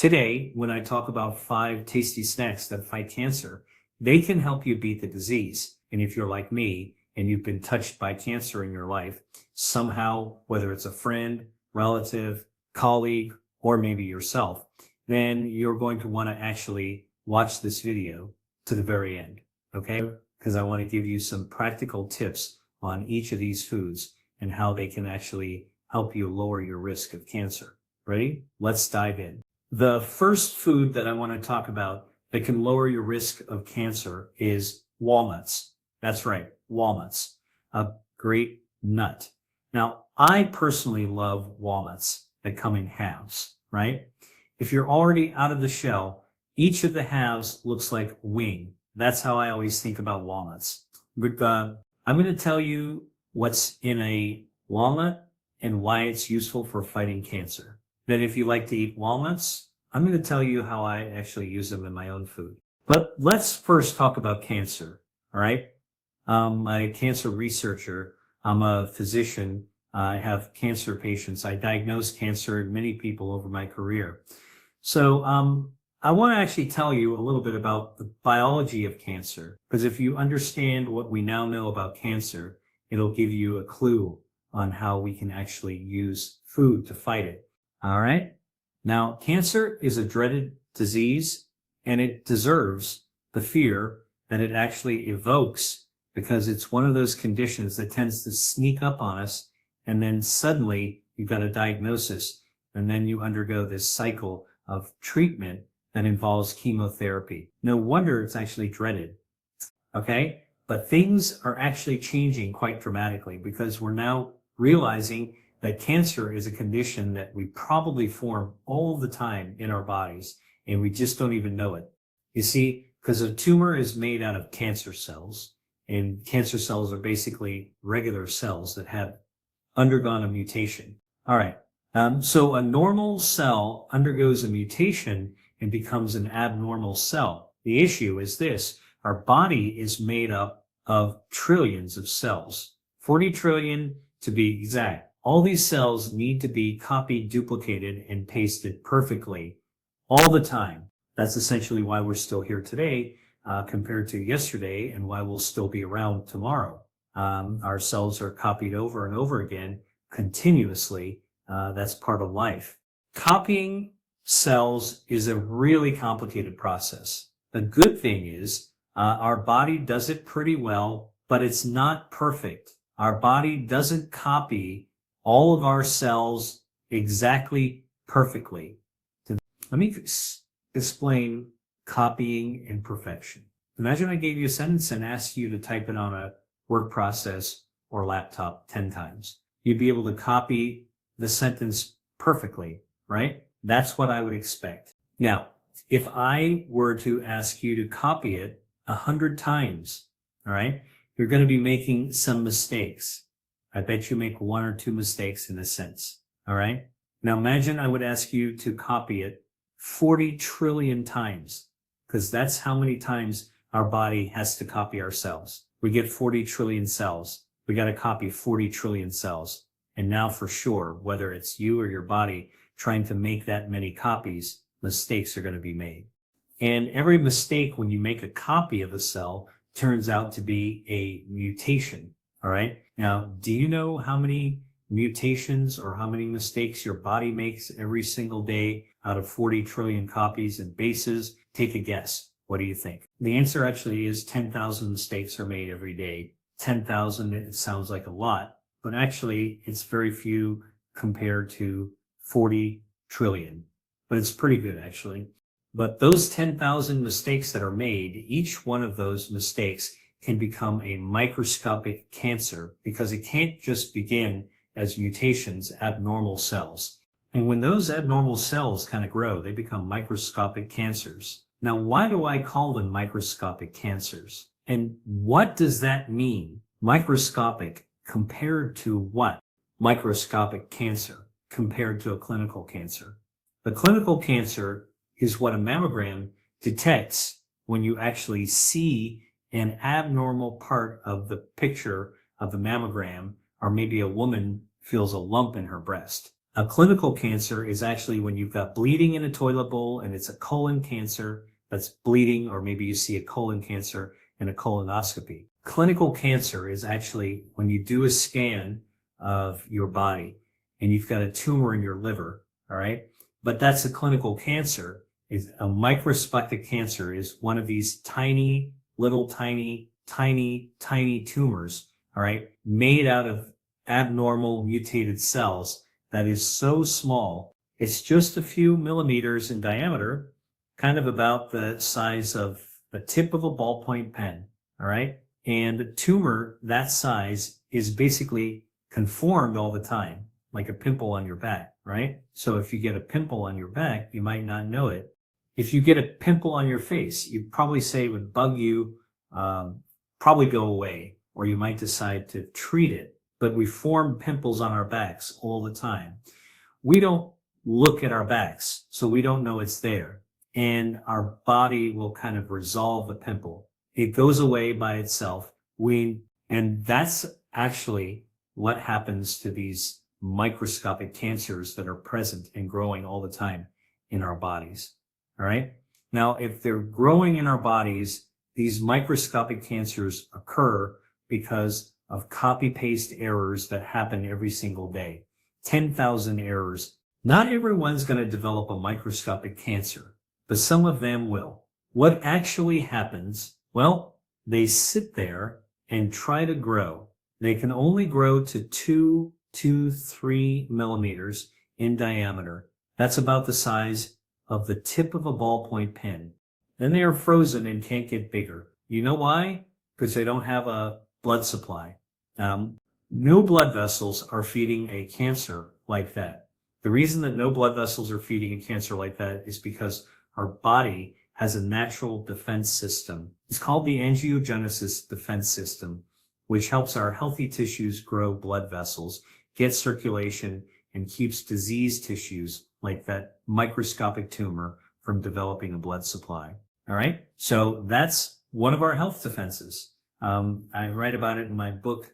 Today, when I talk about 5 tasty snacks that fight cancer, they can help you beat the disease. And if you're like me and you've been touched by cancer in your life, somehow, whether it's a friend, relative, colleague, or maybe yourself, then you're going to want to actually watch this video to the very end, okay? Because I want to give you some practical tips on each of these foods and how they can actually help you lower your risk of cancer. Ready? Let's dive in. The first food that I want to talk about that can lower your risk of cancer is walnuts. That's right, walnuts, a great nut. Now, I personally love walnuts that come in halves, right? If you're already out of the shell, each of the halves looks like a wing. That's how I always think about walnuts. But I'm going to tell you what's in a walnut and why it's useful for fighting cancer. Then if you like to eat walnuts, I'm going to tell you how I actually use them in my own food. But let's first talk about cancer, all right? I'm a cancer researcher. I'm a physician. I have cancer patients. I diagnosed cancer in many people over my career. So I want to actually tell you a little bit about the biology of cancer, because if you understand what we now know about cancer, it'll give you a clue on how we can actually use food to fight it. All right. Now, cancer is a dreaded disease, and it deserves the fear that it actually evokes, because it's one of those conditions that tends to sneak up on us, and then suddenly you've got a diagnosis, and then you undergo this cycle of treatment that involves chemotherapy. No wonder it's actually dreaded. Okay? But things are actually changing quite dramatically, because we're now realizing that cancer is a condition that we probably form all the time in our bodies, and we just don't even know it. You see, because a tumor is made out of cancer cells, and cancer cells are basically regular cells that have undergone a mutation. All right. So a normal cell undergoes a mutation and becomes an abnormal cell. The issue is this: our body is made up of trillions of cells, 40 trillion to be exact. All these cells need to be copied, duplicated, and pasted perfectly all the time. That's essentially why we're still here today compared to yesterday, and why we'll still be around tomorrow. Our cells are copied over and over again continuously. That's part of life. Copying cells is a really complicated process. The good thing is our body does it pretty well, but it's not perfect. Our body doesn't copy all of our cells exactly perfectly. Let me explain copying and perfection. Imagine I gave you a sentence and asked you to type it on a word process or laptop 10 times. You'd be able to copy the sentence perfectly, right? That's what I would expect. Now, if I were to ask you to copy it 100 times, all right, you're going to be making some mistakes. I bet you make 1 or 2 mistakes in a sentence. All right. Now imagine I would ask you to copy it 40 trillion times, because that's how many times our body has to copy ourselves. We get 40 trillion cells. We got to copy 40 trillion cells. And now for sure, whether it's you or your body trying to make that many copies, mistakes are going to be made. And every mistake when you make a copy of a cell turns out to be a mutation. All right. Now, do you know how many mutations or how many mistakes your body makes every single day out of 40 trillion copies and bases? Take a guess. What do you think? The answer actually is 10,000 mistakes are made every day. 10,000, it sounds like a lot, but actually it's very few compared to 40 trillion. But it's pretty good, actually. But those 10,000 mistakes that are made, each one of those mistakes can become a microscopic cancer, because it can't just begin as mutations, abnormal cells. And when those abnormal cells kind of grow, they become microscopic cancers. Now, why do I call them microscopic cancers? And what does that mean? Microscopic compared to what? Microscopic cancer compared to a clinical cancer. The clinical cancer is what a mammogram detects when you actually see an abnormal part of the picture of the mammogram, or maybe a woman feels a lump in her breast. A clinical cancer is actually when you've got bleeding in a toilet bowl and it's a colon cancer that's bleeding, or maybe you see a colon cancer in a colonoscopy. Clinical cancer is actually when you do a scan of your body and you've got a tumor in your liver, all right? But that's a clinical cancer. Is a microscopic cancer is one of these tiny, little tiny tumors, all right, made out of abnormal mutated cells that is so small. It's just a few millimeters in diameter, kind of about the size of the tip of a ballpoint pen, all right? And a tumor that size is basically conformed all the time, like a pimple on your back, right? So if you get a pimple on your back, you might not know it. If you get a pimple on your face, you'd probably say it would bug you, probably go away, or you might decide to treat it. But we form pimples on our backs all the time. We don't look at our backs, so we don't know it's there. And our body will kind of resolve the pimple. It goes away by itself. And that's actually what happens to these microscopic cancers that are present and growing all the time in our bodies. All right. Now, if they're growing in our bodies, these microscopic cancers occur because of copy-paste errors that happen every single day. 10,000 errors. Not everyone's going to develop a microscopic cancer, but some of them will. What actually happens? Well, they sit there and try to grow. They can only grow to 2 to 3 millimeters in diameter. That's about the size of the tip of a ballpoint pen. Then they are frozen and can't get bigger. You know why? Because they don't have a blood supply. No blood vessels are feeding a cancer like that. The reason that no blood vessels are feeding a cancer like that is because our body has a natural defense system. It's called the angiogenesis defense system, which helps our healthy tissues grow blood vessels, get circulation, and keeps diseased tissues like that microscopic tumor from developing a blood supply. All right. So that's one of our health defenses. I write about it in my book,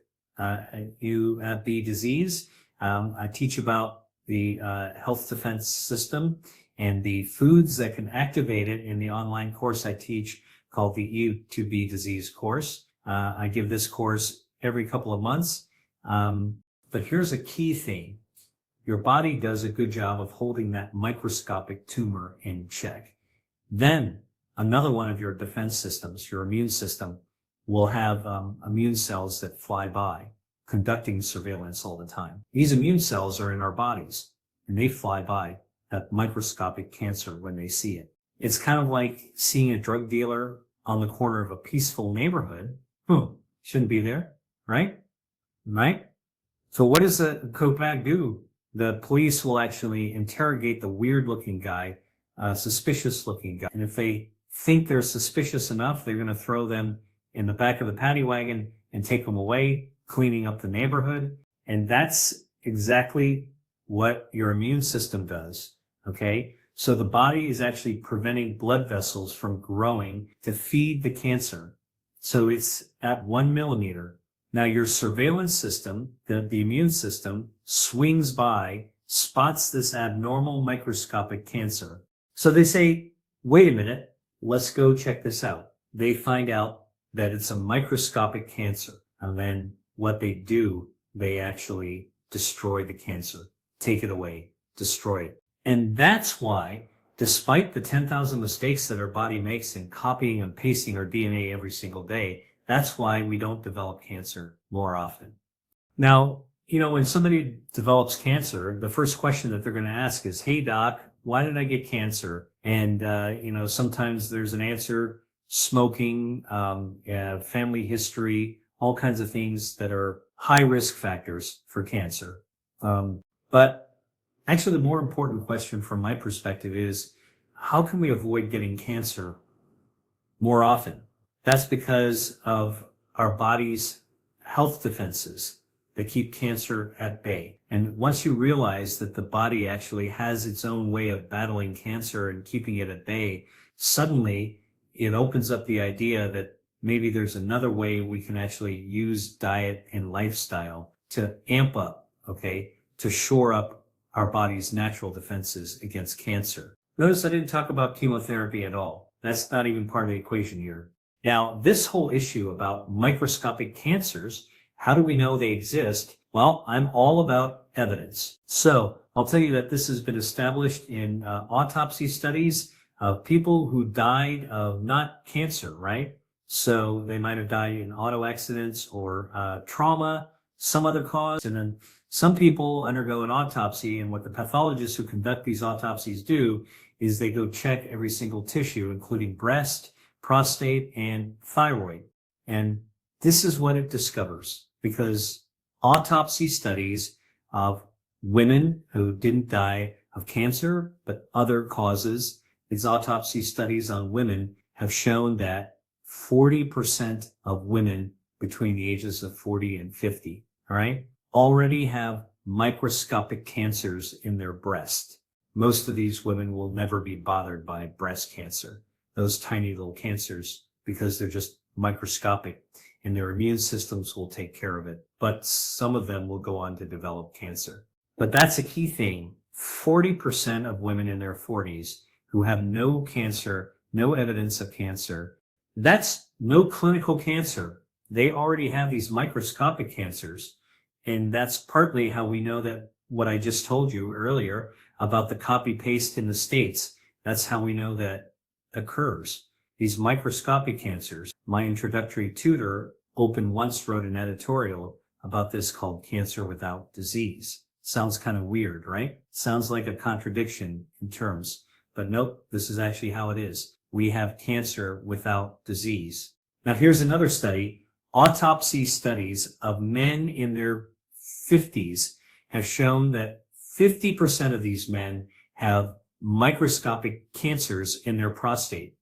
You Be Disease. I teach about the health defense system and the foods that can activate it in the online course I teach called the You Be Disease course. I give this course every couple of months. But here's a key thing. Your body does a good job of holding that microscopic tumor in check. Then another one of your defense systems, your immune system, will have immune cells that fly by, conducting surveillance all the time. These immune cells are in our bodies, and they fly by that microscopic cancer when they see it. It's kind of like seeing a drug dealer on the corner of a peaceful neighborhood. Shouldn't be there, right? Right? So what does the Copac do? The police will actually interrogate the weird-looking guy, suspicious-looking guy. And if they think they're suspicious enough, they're going to throw them in the back of the paddy wagon and take them away, cleaning up the neighborhood. And that's exactly what your immune system does, okay? So the body is actually preventing blood vessels from growing to feed the cancer. So it's at 1 millimeter. Now your surveillance system, the immune system, swings by, spots this abnormal microscopic cancer. So they say, wait a minute, let's go check this out. They find out that it's a microscopic cancer. And then what they do, they actually destroy the cancer, take it away, destroy it. And that's why, despite the 10,000 mistakes that our body makes in copying and pasting our DNA every single day, that's why we don't develop cancer more often. Now, when somebody develops cancer, the first question that they're going to ask is, hey, doc, why did I get cancer? And, sometimes there's an answer, smoking, family history, all kinds of things that are high risk factors for cancer. But actually, the more important question from my perspective is, how can we avoid getting cancer more often? That's because of our body's health defenses that keep cancer at bay. And once you realize that the body actually has its own way of battling cancer and keeping it at bay, suddenly it opens up the idea that maybe there's another way we can actually use diet and lifestyle to amp up, okay, to shore up our body's natural defenses against cancer. Notice I didn't talk about chemotherapy at all. That's not even part of the equation here. Now, this whole issue about microscopic cancers, how do we know they exist? Well, I'm all about evidence. So I'll tell you that this has been established in autopsy studies of people who died of not cancer, right? So they might have died in auto accidents or trauma, some other cause. And then some people undergo an autopsy, and what the pathologists who conduct these autopsies do is they go check every single tissue, including breast, prostate, and thyroid. And this is what it discovers, because autopsy studies of women who didn't die of cancer, but other causes, these autopsy studies on women have shown that 40% of women between the ages of 40 and 50, all right, already have microscopic cancers in their breast. Most of these women will never be bothered by breast cancer, those tiny little cancers, because they're just microscopic and their immune systems will take care of it. But some of them will go on to develop cancer. But that's a key thing. 40% of women in their 40s who have no cancer, no evidence of cancer, that's no clinical cancer. They already have these microscopic cancers. And that's partly how we know that what I just told you earlier about the copy paste in the States. That's how we know that occurs. These microscopic cancers. My introductory tutor, Open Once, wrote an editorial about this called Cancer Without Disease. Sounds kind of weird, right? Sounds like a contradiction in terms, but nope, this is actually how it is. We have cancer without disease. Now here's another study. Autopsy studies of men in their 50s have shown that 50% of these men have microscopic cancers in their prostate,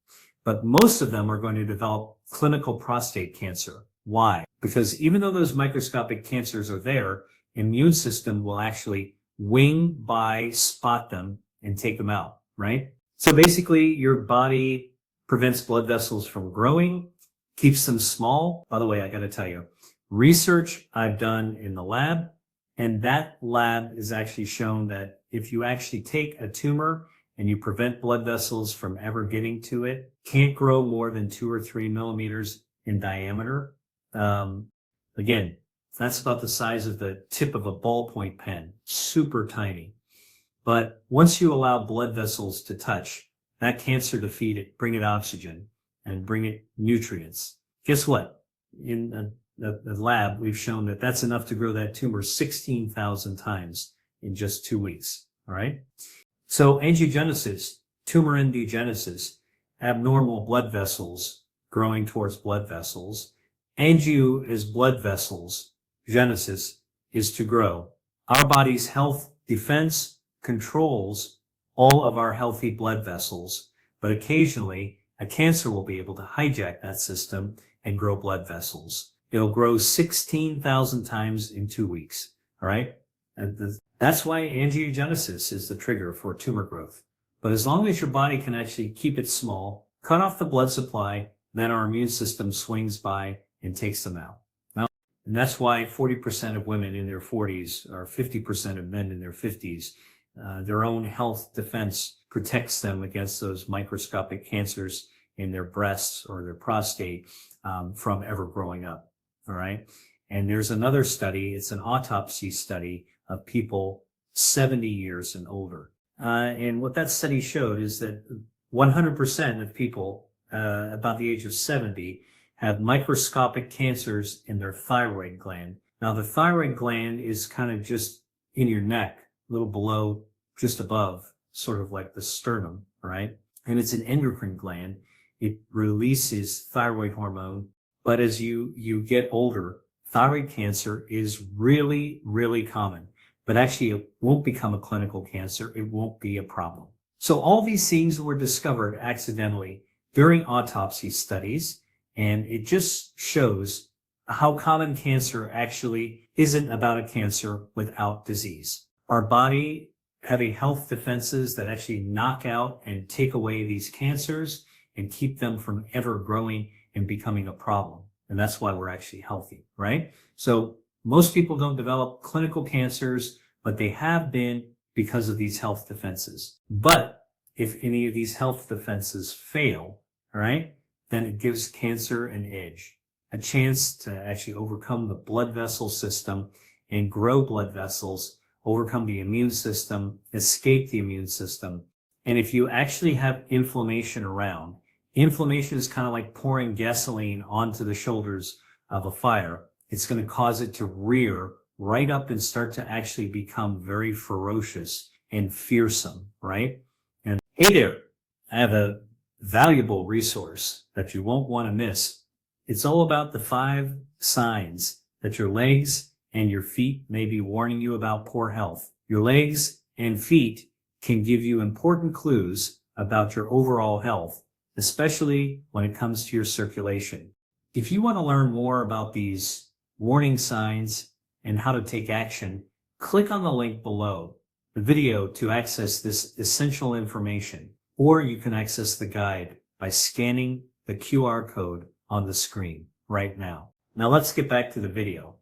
but most of them are going to develop clinical prostate cancer. Why? Because even though those microscopic cancers are there, immune system will actually wing by, spot them, and take them out, right? So basically, your body prevents blood vessels from growing, keeps them small. By the way, I got to tell you, research I've done in the lab, and that lab is actually shown that if you actually take a tumor and you prevent blood vessels from ever getting to it, can't grow more than 2 or 3 millimeters in diameter. Again, that's about the size of the tip of a ballpoint pen, super tiny. But once you allow blood vessels to touch that cancer to feed it, bring it oxygen and bring it nutrients, guess what? In the lab, we've shown that that's enough to grow that tumor 16,000 times in just 2 weeks. All right. So angiogenesis, tumor angiogenesis, abnormal blood vessels growing towards blood vessels. Angio is blood vessels. Genesis is to grow. Our body's health defense controls all of our healthy blood vessels, but occasionally a cancer will be able to hijack that system and grow blood vessels. It'll grow 16,000 times in 2 weeks. All right. And that's why angiogenesis is the trigger for tumor growth. But as long as your body can actually keep it small, cut off the blood supply, then our immune system swings by and takes them out. And that's why 40% of women in their 40s or 50% of men in their 50s, their own health defense protects them against those microscopic cancers in their breasts or their prostate from ever growing up. All right. And there's another study. It's an autopsy study of people 70 years and older. And what that study showed is that 100% of people about the age of 70 have microscopic cancers in their thyroid gland. Now, the thyroid gland is kind of just in your neck, a little below, just above, sort of like the sternum, right? And it's an endocrine gland. It releases thyroid hormone. But as you get older, thyroid cancer is really, really common. But actually, it won't become a clinical cancer. It won't be a problem. So all these things were discovered accidentally during autopsy studies. And it just shows how common cancer actually isn't about a cancer without disease. Our body having health defenses that actually knock out and take away these cancers and keep them from ever growing and becoming a problem. And that's why we're actually healthy, right? So most people don't develop clinical cancers, but they have been because of these health defenses. But if any of these health defenses fail, all right, then it gives cancer an edge, a chance to actually overcome the blood vessel system and grow blood vessels, overcome the immune system, escape the immune system. And if you actually have inflammation around, inflammation is kind of like pouring gasoline onto the shoulders of a fire. It's going to cause it to rear right up and start to actually become very ferocious and fearsome, right? And hey there, I have a valuable resource that you won't want to miss. It's all about the 5 signs that your legs and your feet may be warning you about poor health. Your legs and feet can give you important clues about your overall health, especially when it comes to your circulation. If you want to learn more about these warning signs and how to take action, click on the link below the video to access this essential information, or you can access the guide by scanning the QR code on the screen right now. Now let's get back to the video.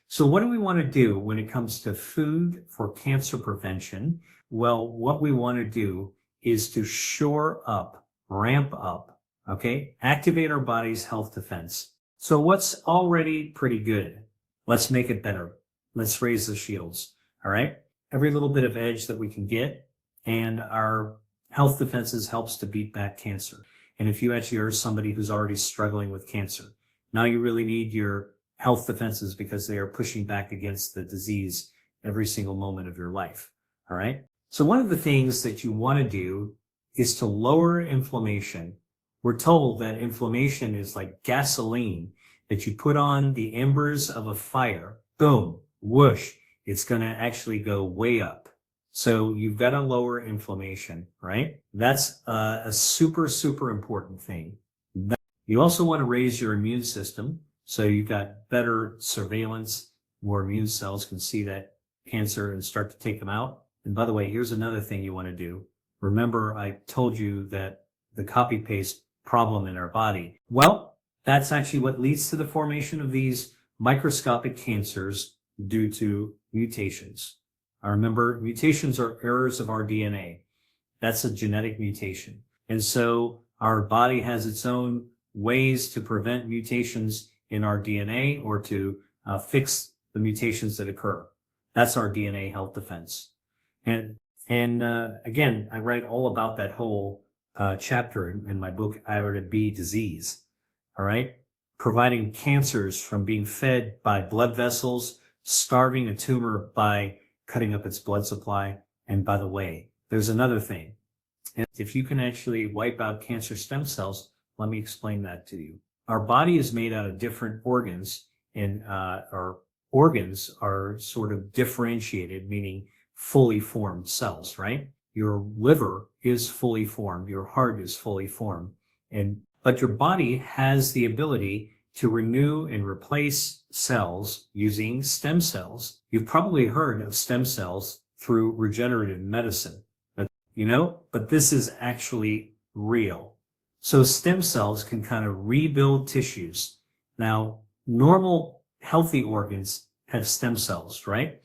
So what do we want to do when it comes to food for cancer prevention? Well, what we want to do is to shore up, ramp up, okay? Activate our body's health defense. So what's already pretty good? Let's make it better. Let's raise the shields, all right? Every little bit of edge that we can get, and our health defenses helps to beat back cancer. And if you actually are somebody who's already struggling with cancer, now you really need your health defenses because they are pushing back against the disease every single moment of your life, all right? So one of the things that you want to do is to lower inflammation. We're told that inflammation is like gasoline that you put on the embers of a fire. Boom, whoosh, it's going to actually go way up. So you've got to lower inflammation, right? That's a super, super important thing. You also want to raise your immune system. So you've got better surveillance, more immune cells can see that cancer and start to take them out. And by the way, here's another thing you want to do. Remember, I told you that the copy-paste problem in our body. Well, that's actually what leads to the formation of these microscopic cancers due to mutations. Remember, mutations are errors of our DNA. That's a genetic mutation. And so our body has its own ways to prevent mutations in our DNA or to fix the mutations that occur. That's our DNA health defense. And again, I write all about that whole chapter in my book, Ira to B Disease. All right. Providing cancers from being fed by blood vessels, starving a tumor by cutting up its blood supply. And by the way, there's another thing. And if you can actually wipe out cancer stem cells, let me explain that to you. Our body is made out of different organs, and our organs are sort of differentiated, meaning fully formed cells, right? Your liver is fully formed, your heart is fully formed, but your body has the ability to renew and replace cells using stem cells. You've probably heard of stem cells through regenerative medicine, but this is actually real. So stem cells can kind of rebuild tissues. Now, normal healthy organs have stem cells, right?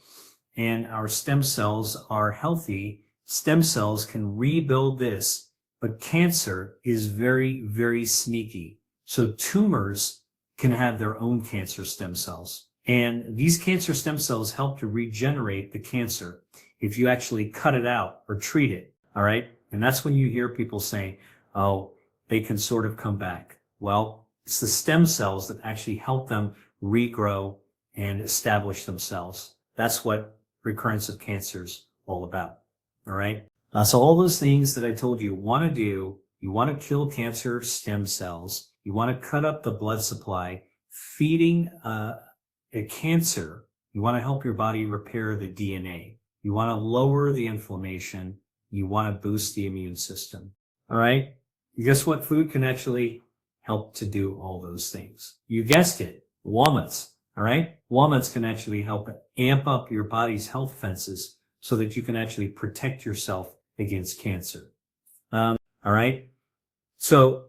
And our stem cells are healthy. Stem cells can rebuild this, but cancer is very, very sneaky. So tumors can have their own cancer stem cells. And these cancer stem cells help to regenerate the cancer if you actually cut it out or treat it, all right? And that's when you hear people say, oh, they can sort of come back. Well, it's the stem cells that actually help them regrow and establish themselves. That's what recurrence of cancer is all about. All right. So all those things that I told you want to do, you want to kill cancer stem cells. You want to cut up the blood supply, feeding a cancer. You want to help your body repair the DNA. You want to lower the inflammation. You want to boost the immune system. All right. Guess what food can actually help to do all those things? You guessed it, walnuts, all right? Walnuts can actually help amp up your body's health defenses so that you can actually protect yourself against cancer. All right? So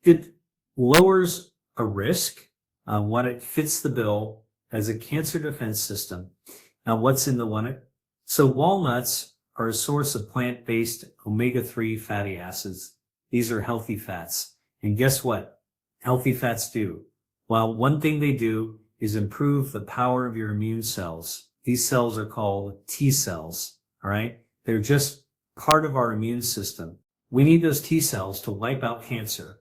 it lowers a risk when it fits the bill as a cancer defense system. Now, what's in the one? So walnuts are a source of plant-based omega-3 fatty acids. These are healthy fats. And guess what? Healthy fats do. Well, one thing they do is improve the power of your immune cells. These cells are called T cells, all right? They're just part of our immune system. We need those T cells to wipe out cancer.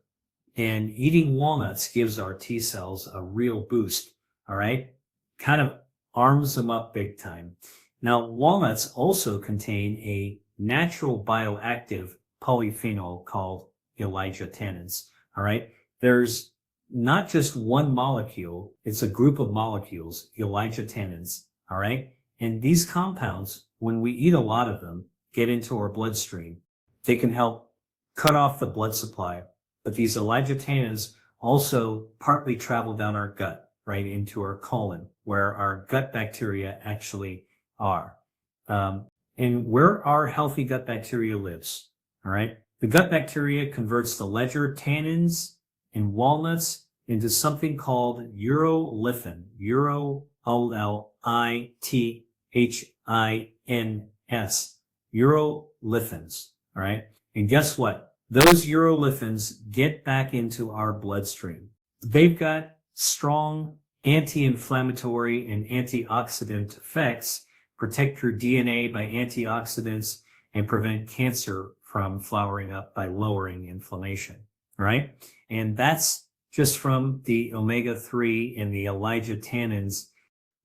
And eating walnuts gives our T cells a real boost, all right? Kind of arms them up big time. Now, walnuts also contain a natural bioactive polyphenol called elijah-tannins, all right? There's not just one molecule, it's a group of molecules, elijah-tannins, all right? And these compounds, when we eat a lot of them, get into our bloodstream. They can help cut off the blood supply. But these elijah-tannins also partly travel down our gut, right, into our colon, where our gut bacteria actually are. And where our healthy gut bacteria lives, all right? The gut bacteria converts the ledger tannins in walnuts into something called urolithin, urolithins, urolithins, all right? And guess what? Those urolithins get back into our bloodstream. They've got strong anti-inflammatory and antioxidant effects, protect your DNA by antioxidants, and prevent cancer from flowering up by lowering inflammation, right? And that's just from the omega-3 and the elijah-tannins.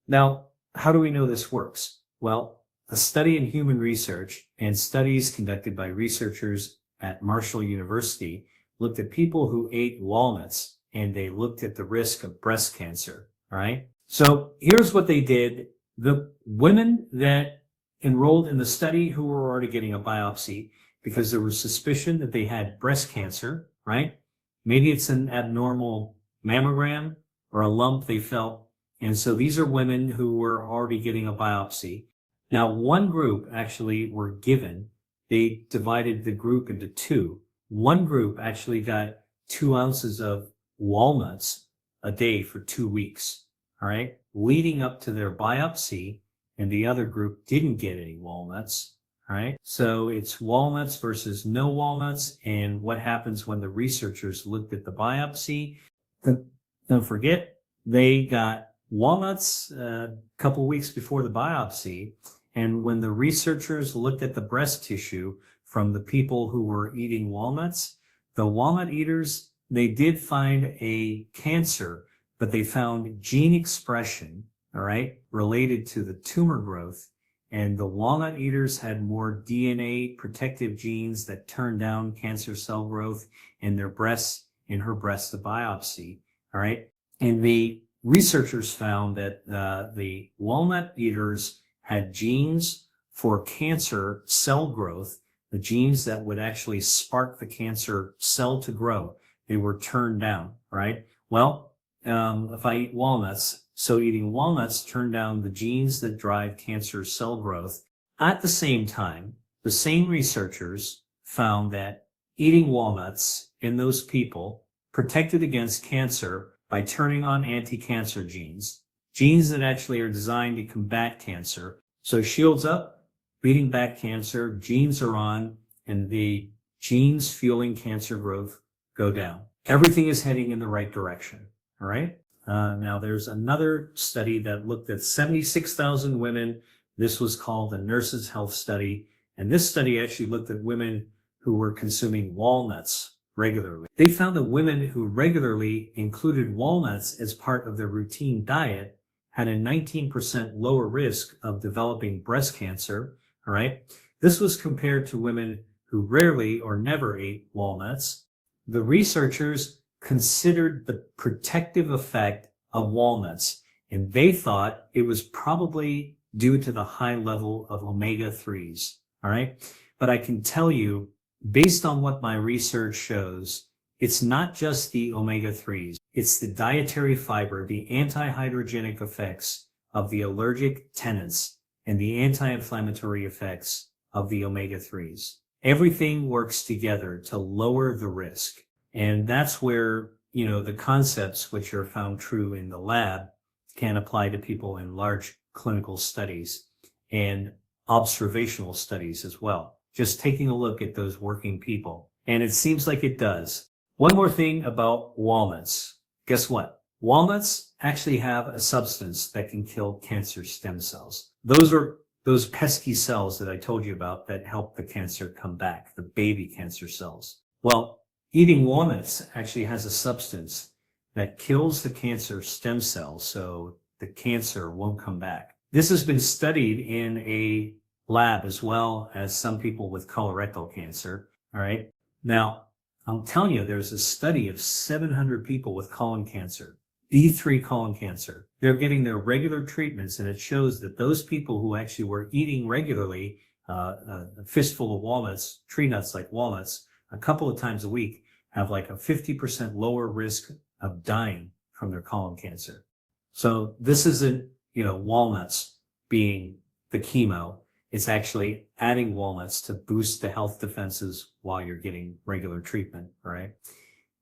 Now, how do we know this works? Well, a study in human research and studies conducted by researchers at Marshall University looked at people who ate walnuts, and they looked at the risk of breast cancer, all right? So here's what they did. The women that enrolled in the study who were already getting a biopsy because there was suspicion that they had breast cancer, right? Maybe it's an abnormal mammogram or a lump they felt. And so these are women who were already getting a biopsy. Now, one group actually were given, they divided the group into two. One group actually got 2 ounces of walnuts a day for 2 weeks, all right, leading up to their biopsy, and the other group didn't get any walnuts, all right? So it's walnuts versus no walnuts, and what happens when the researchers looked at the biopsy. Don't forget, they got walnuts a couple weeks before the biopsy, and when the researchers looked at the breast tissue from the people who were eating walnuts, the walnut eaters, they did find a cancer, but they found gene expression, all right, related to the tumor growth. And the walnut eaters had more DNA protective genes that turned down cancer cell growth in their breasts, in her breast, the biopsy, all right? And the researchers found that the walnut eaters had genes for cancer cell growth, the genes that would actually spark the cancer cell to grow. They were turned down, right? Well, if I eat walnuts, so eating walnuts turned down the genes that drive cancer cell growth. At the same time, the same researchers found that eating walnuts in those people protected against cancer by turning on anti-cancer genes, genes that actually are designed to combat cancer. So shields up, beating back cancer, genes are on, and the genes fueling cancer growth go down. Everything is heading in the right direction, all right? Now, there's another study that looked at 76,000 women. This was called the Nurses' Health Study, and this study actually looked at women who were consuming walnuts regularly. They found that women who regularly included walnuts as part of their routine diet had a 19% lower risk of developing breast cancer, all right? This was compared to women who rarely or never ate walnuts. The researchers considered the protective effect of walnuts, and they thought it was probably due to the high level of omega-3s, all right? But I can tell you, based on what my research shows, it's not just the omega-3s. It's the dietary fiber, the anti-hydrogenic effects of the allergic tannins, and the anti-inflammatory effects of the omega-3s. Everything works together to lower the risk. And that's where, you know, the concepts which are found true in the lab can apply to people in large clinical studies. And observational studies as well, just taking a look at those working people. And it seems like it does. One more thing about walnuts. Guess what? Walnuts actually have a substance that can kill cancer stem cells. Those are those pesky cells that I told you about that help the cancer come back, the baby cancer cells. Well, eating walnuts actually has a substance that kills the cancer stem cells so the cancer won't come back. This has been studied in a lab as well as some people with colorectal cancer. All right. Now, I'm telling you, there's a study of 700 people with colon cancer, E3 colon cancer. They're getting their regular treatments, and it shows that those people who actually were eating regularly a fistful of walnuts, tree nuts like walnuts, a couple of times a week, have like a 50% lower risk of dying from their colon cancer. So this isn't, walnuts being the chemo. It's actually adding walnuts to boost the health defenses while you're getting regular treatment, right?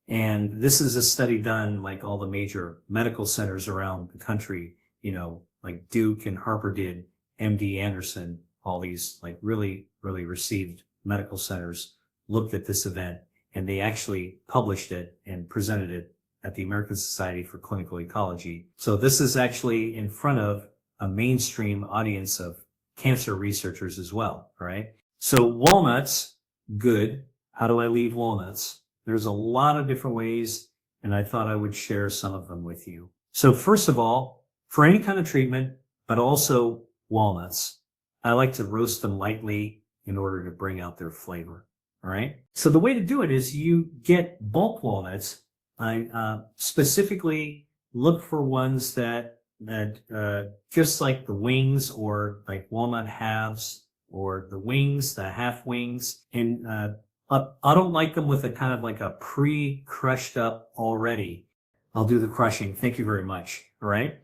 And this is a study done like all the major medical centers around the country, like Duke and Harvard did, MD Anderson, all these like really, really received medical centers looked at this event, and they actually published it and presented it at the American Society for Clinical Ecology. So this is actually in front of a mainstream audience of cancer researchers as well, right? So walnuts, good. How do I leave walnuts? There's a lot of different ways, and I thought I would share some of them with you. So first of all, for any kind of treatment, but also walnuts, I like to roast them lightly in order to bring out their flavor, all right? So the way to do it is you get bulk walnuts. I specifically look for ones that just like the wings or like walnut halves or the wings, the half wings. And I don't like them with a kind of like a pre-crushed up already. I'll do the crushing. Thank you very much. All right.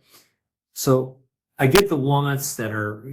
So I get the walnuts that are,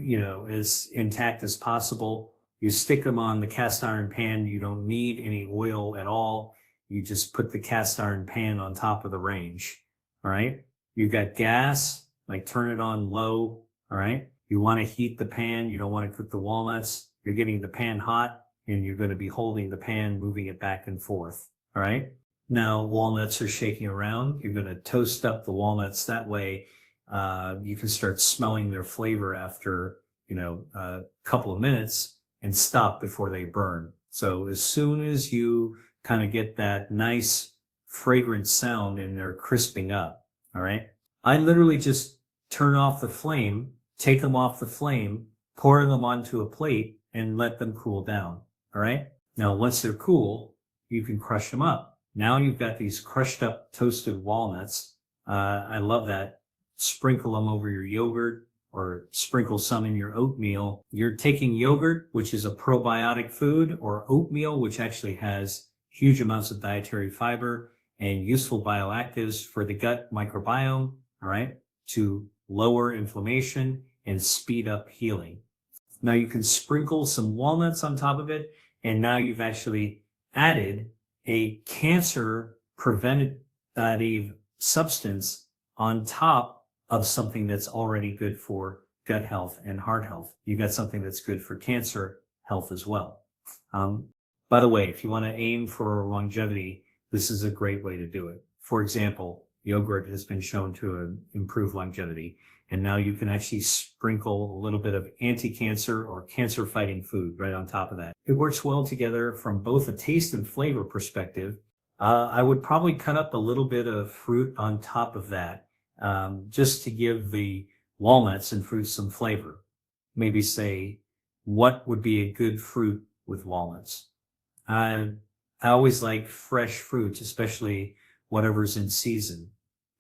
as intact as possible. You stick them on the cast iron pan. You don't need any oil at all. You just put the cast iron pan on top of the range. All right. You've got gas, like turn it on low. All right. You want to heat the pan. You don't want to cook the walnuts. You're getting the pan hot, and you're going to be holding the pan, moving it back and forth. All right. Now walnuts are shaking around. You're going to toast up the walnuts. That way, you can start smelling their flavor after, a couple of minutes and stop before they burn. So as soon as you kind of get that nice fragrant sound and they're crisping up, all right, I literally just turn off the flame, take them off the flame, pour them onto a plate, and let them cool down, all right? Now, once they're cool, you can crush them up. Now you've got these crushed up toasted walnuts. I love that. Sprinkle them over your yogurt or sprinkle some in your oatmeal. You're taking yogurt, which is a probiotic food, or oatmeal, which actually has huge amounts of dietary fiber and useful bioactives for the gut microbiome, all right, to lower inflammation and speed up healing. Now you can sprinkle some walnuts on top of it, and now you've actually added a cancer preventative substance on top of something that's already good for gut health and heart health. You got something that's good for cancer health as well. By the way, if you want to aim for longevity, this is a great way to do it. For example, yogurt has been shown to improve longevity, and now you can actually sprinkle a little bit of anti-cancer or cancer-fighting food right on top of that. It works well together from both a taste and flavor perspective. I would probably cut up a little bit of fruit on top of that, just to give the walnuts and fruit some flavor. Maybe say, what would be a good fruit with walnuts? I always like fresh fruits, especially whatever's in season.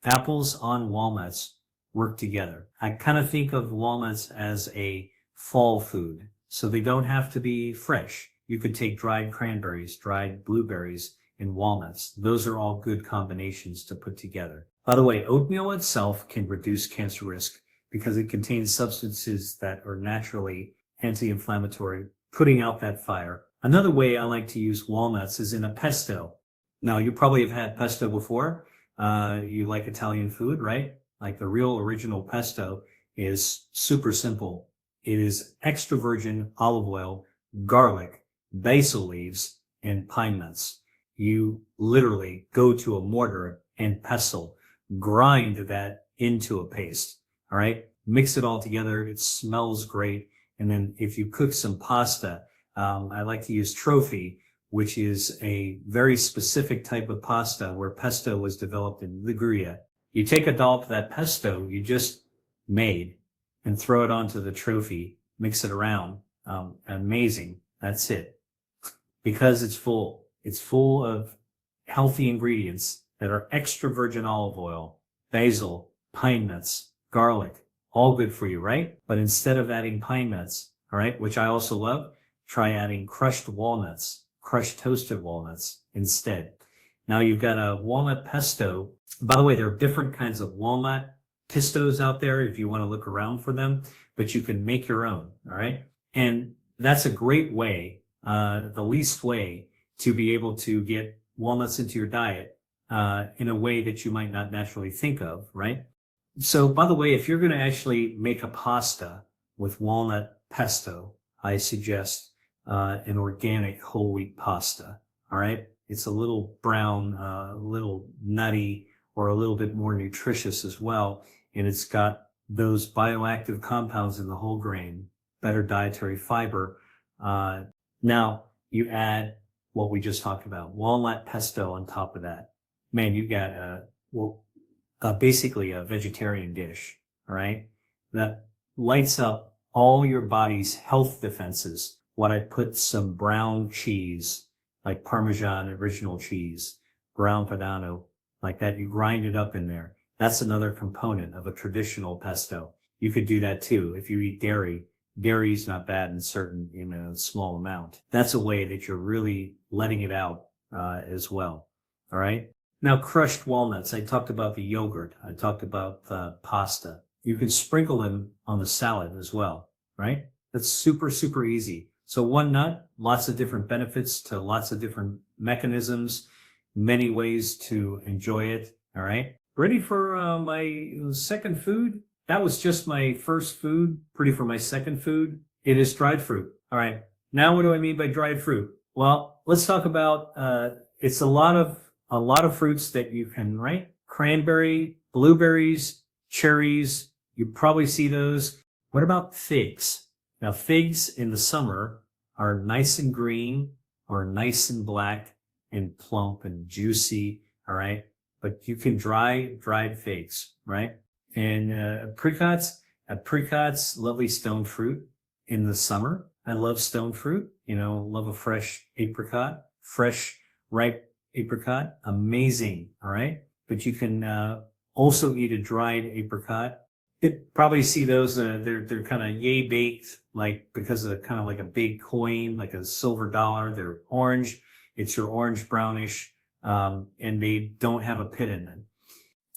Apples on walnuts work together. I kind of think of walnuts as a fall food, so they don't have to be fresh. You could take dried cranberries, dried blueberries, and walnuts. Those are all good combinations to put together. By the way, oatmeal itself can reduce cancer risk because it contains substances that are naturally anti-inflammatory, putting out that fire. Another way I like to use walnuts is in a pesto. Now, you probably have had pesto before. You like Italian food, right? Like the real original pesto is super simple. It is extra virgin olive oil, garlic, basil leaves, and pine nuts. You literally go to a mortar and pestle, grind that into a paste. All right. Mix it all together. It smells great. And then if you cook some pasta, I like to use trophy, which is a very specific type of pasta where pesto was developed in Liguria. You take a dollop of that pesto you just made and throw it onto the trophy, mix it around. Amazing. That's it. Because it's full. It's full of healthy ingredients that are extra virgin olive oil, basil, pine nuts, garlic, all good for you, right? But instead of adding pine nuts, all right, which I also love, try adding crushed walnuts, crushed toasted walnuts instead. Now you've got a walnut pesto. By the way, there are different kinds of walnut pistos out there if you want to look around for them, but you can make your own, all right? And that's a great way, the least way to be able to get walnuts into your diet in a way that you might not naturally think of, right? So, by the way, if you're going to actually make a pasta with walnut pesto, I suggest an organic whole wheat pasta, all right? It's a little brown, a little nutty, or a little bit more nutritious as well. And it's got those bioactive compounds in the whole grain, better dietary fiber. Now you add what we just talked about, walnut pesto on top of that. Man, you got basically a vegetarian dish, all right? That lights up all your body's health defenses. When I put some brown cheese, like Parmesan original cheese, ground padano, like that, you grind it up in there. That's another component of a traditional pesto. You could do that too. If you eat dairy, dairy's not bad in a small amount. That's a way that you're really letting it out, as well. All right. Now, crushed walnuts. I talked about the yogurt. I talked about the pasta. You can sprinkle them on the salad as well, right? That's super, super easy. So one nut, lots of different benefits to lots of different mechanisms, many ways to enjoy it. All right. Ready for my second food? That was just my first food. Ready for my second food? It is dried fruit. All right. Now, what do I mean by dried fruit? Well, let's talk about, it's a lot of fruits that you can, right? Cranberry, blueberries, cherries. You probably see those. What about figs? Now, figs in the summer are nice and green or nice and black and plump and juicy. All right. But you can dried figs, right? And apricots, lovely stone fruit in the summer. I love stone fruit, love a fresh apricot, fresh, ripe apricot. Amazing. All right. But you can also eat a dried apricot. You'd probably see those, they're kind of yay baked, like because of kind of like a big coin, like a silver dollar. They're orange. It's your orange brownish. And they don't have a pit in them.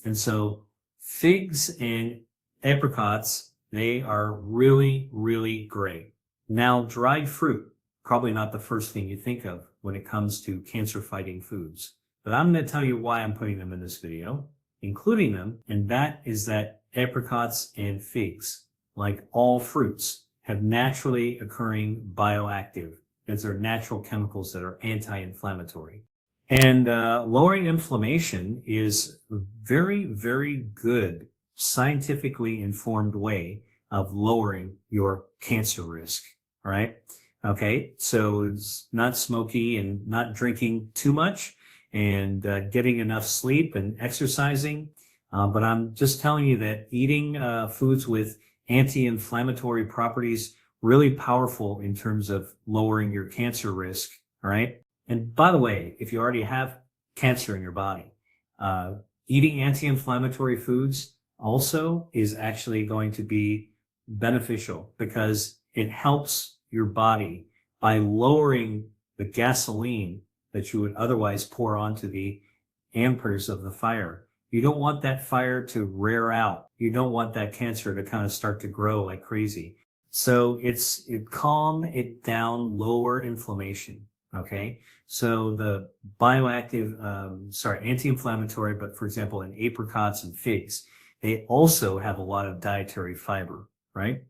And so figs and apricots, they are really, really great. Now, dried fruit, probably not the first thing you think of when it comes to cancer fighting foods, but I'm going to tell you why I'm putting them in this video, including them. And that is that apricots and figs, like all fruits, have naturally occurring bioactive. Those are natural chemicals that are anti-inflammatory. And lowering inflammation is a very, very good scientifically informed way of lowering your cancer risk, all right? Okay, so it's not smoky and not drinking too much and getting enough sleep and exercising. But I'm just telling you that eating foods with anti-inflammatory properties, really powerful in terms of lowering your cancer risk, all right? And by the way, if you already have cancer in your body, eating anti-inflammatory foods also is actually going to be beneficial because it helps your body by lowering the gasoline that you would otherwise pour onto the embers of the fire. You don't want that fire to rear out. You don't want that cancer to kind of start to grow like crazy. So it's calm it down, lower inflammation. Okay. So the bioactive, anti-inflammatory, but for example, in apricots and figs, they also have a lot of dietary fiber, right?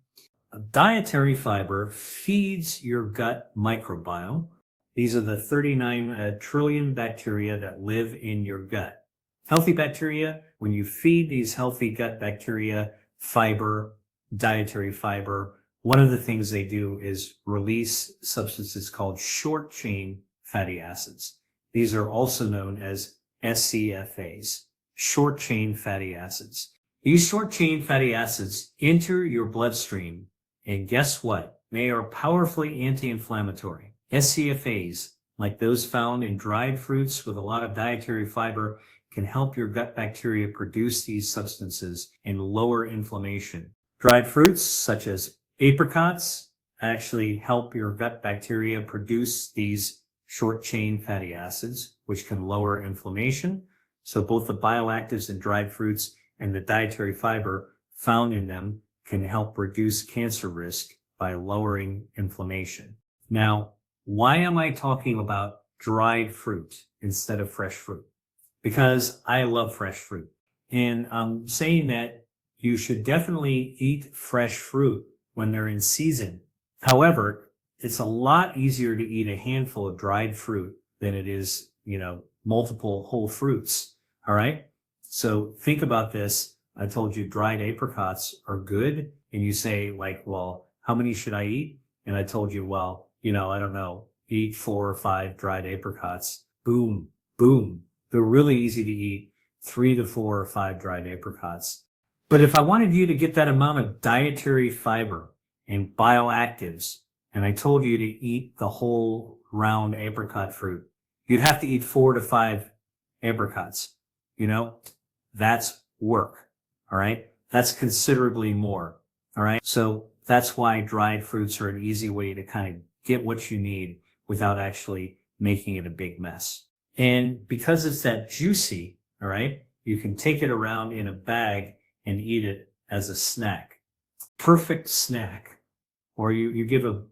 Dietary fiber feeds your gut microbiome. These are the 39 trillion bacteria that live in your gut. Healthy bacteria, when you feed these healthy gut bacteria fiber, dietary fiber, one of the things they do is release substances called short chain fatty acids. These are also known as SCFAs, short chain fatty acids. These short chain fatty acids enter your bloodstream, and guess what? They are powerfully anti-inflammatory. SCFAs, like those found in dried fruits with a lot of dietary fiber, can help your gut bacteria produce these substances and lower inflammation. Dried fruits, such as apricots, actually help your gut bacteria produce these short chain fatty acids, which can lower inflammation. So both the bioactives in dried fruits and the dietary fiber found in them can help reduce cancer risk by lowering inflammation. Now, why am I talking about dried fruit instead of fresh fruit? Because I love fresh fruit. And I'm saying that you should definitely eat fresh fruit when they're in season. However, it's a lot easier to eat a handful of dried fruit than it is, multiple whole fruits. All right. So think about this. I told you dried apricots are good. And you say well, how many should I eat? And I told you, well, I don't know, eat 4 or 5 dried apricots. Boom, boom. They're really easy to eat, 3 to 4 or 5 dried apricots. But if I wanted you to get that amount of dietary fiber and bioactives, and I told you to eat the whole round apricot fruit, you'd have to eat 4 to 5 apricots. That's work. All right. That's considerably more. All right. So that's why dried fruits are an easy way to kind of get what you need without actually making it a big mess. And because it's that juicy, all right, you can take it around in a bag and eat it as a snack. Perfect snack. Or you give a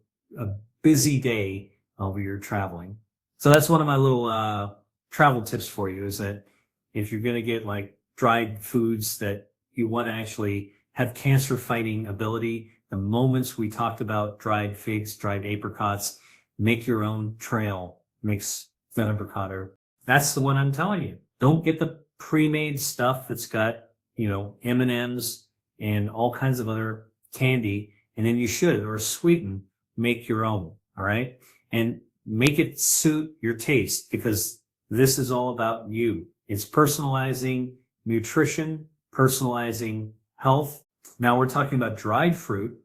busy day while you're traveling. So that's one of my little travel tips for you, is that if you're going to get dried foods that you want to actually have cancer fighting ability, the moments we talked about dried figs, dried apricots, make your own trail mix apricot. That's the one I'm telling you. Don't get the pre-made stuff that's got, M&Ms and all kinds of other candy. And then you should, or sweeten, make your own. All right. And make it suit your taste, because this is all about you. It's personalizing nutrition, personalizing health. Now we're talking about dried fruit.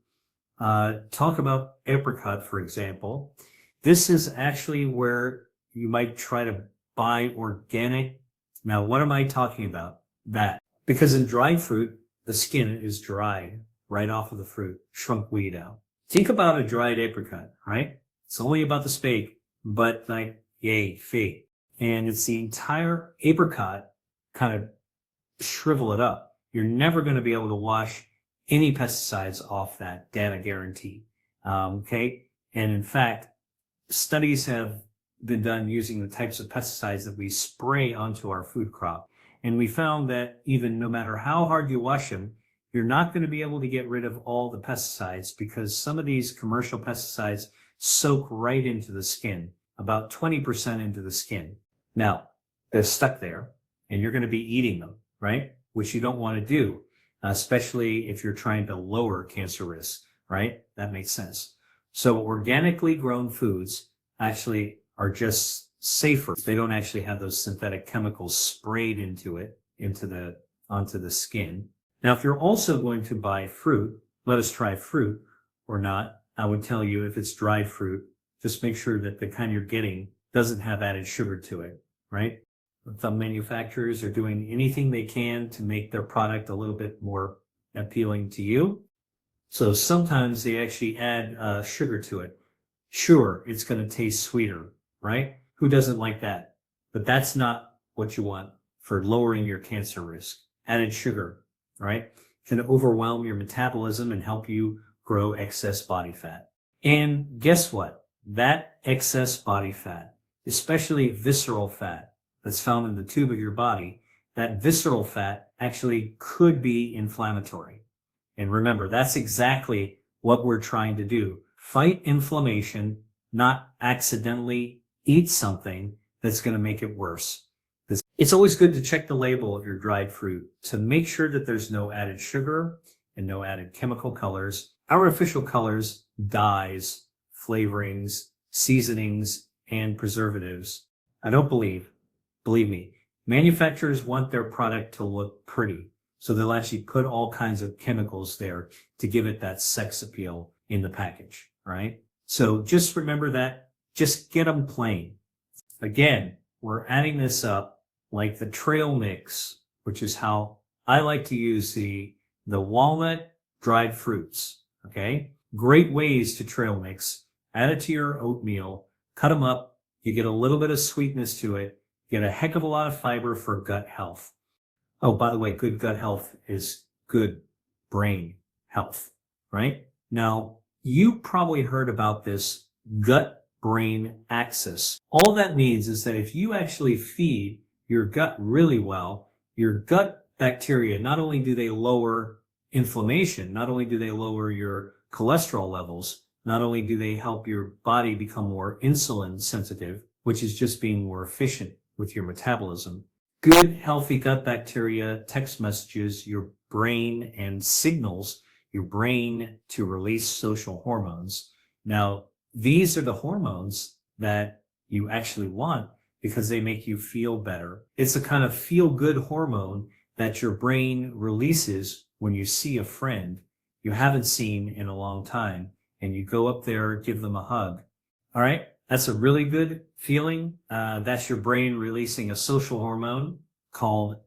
Talk about apricot, for example. This is actually where you might try to buy organic. Now, what am I talking about? That. Because in dried fruit, the skin is dried right off of the fruit, shrunk weed out. Think about a dried apricot, right? It's only about the spake, but yay, fig. And it's the entire apricot kind of shrivel it up. You're never going to be able to wash any pesticides off that, data guarantee. Okay. And in fact, studies have been done using the types of pesticides that we spray onto our food crop. And we found that even no matter how hard you wash them, you're not going to be able to get rid of all the pesticides, because some of these commercial pesticides soak right into the skin, about 20% into the skin. Now, they're stuck there and you're going to be eating them, right? Which you don't want to do, especially if you're trying to lower cancer risk, right? That makes sense. So organically grown foods actually are just safer. They don't actually have those synthetic chemicals sprayed onto the skin. Now, if you're also going to buy fruit, let us try fruit or not. I would tell you, if it's dried fruit, just make sure that the kind you're getting doesn't have added sugar to it, right? Some manufacturers are doing anything they can to make their product a little bit more appealing to you. So sometimes they actually add sugar to it. Sure, it's going to taste sweeter, right? Who doesn't like that? But that's not what you want for lowering your cancer risk. Added sugar, right, can overwhelm your metabolism and help you grow excess body fat. And guess what? That excess body fat, especially visceral fat that's found in the tube of your body, that visceral fat actually could be inflammatory. And remember, that's exactly what we're trying to do. Fight inflammation, not accidentally eat something that's going to make it worse. It's always good to check the label of your dried fruit to make sure that there's no added sugar and no added chemical colors. Our official colors, dyes, flavorings, seasonings, and preservatives. I don't believe me, manufacturers want their product to look pretty. So they'll actually put all kinds of chemicals there to give it that sex appeal in the package, right? So just remember that. Just get them plain. Again, we're adding this up like the trail mix, which is how I like to use the walnut dried fruits, okay? Great ways to trail mix. Add it to your oatmeal, cut them up. You get a little bit of sweetness to it. You get a heck of a lot of fiber for gut health. Oh, by the way, good gut health is good brain health, right? Now, you probably heard about this gut-brain axis. All that means is that if you actually feed your gut really well, your gut bacteria, not only do they lower inflammation, not only do they lower your cholesterol levels, not only do they help your body become more insulin sensitive, which is just being more efficient with your metabolism. Good, healthy gut bacteria text messages your brain and signals your brain to release social hormones. Now, these are the hormones that you actually want because they make you feel better. It's a kind of feel-good hormone that your brain releases when you see a friend you haven't seen in a long time, and you go up there, give them a hug. All right? That's a really good feeling. That's your brain releasing a social hormone called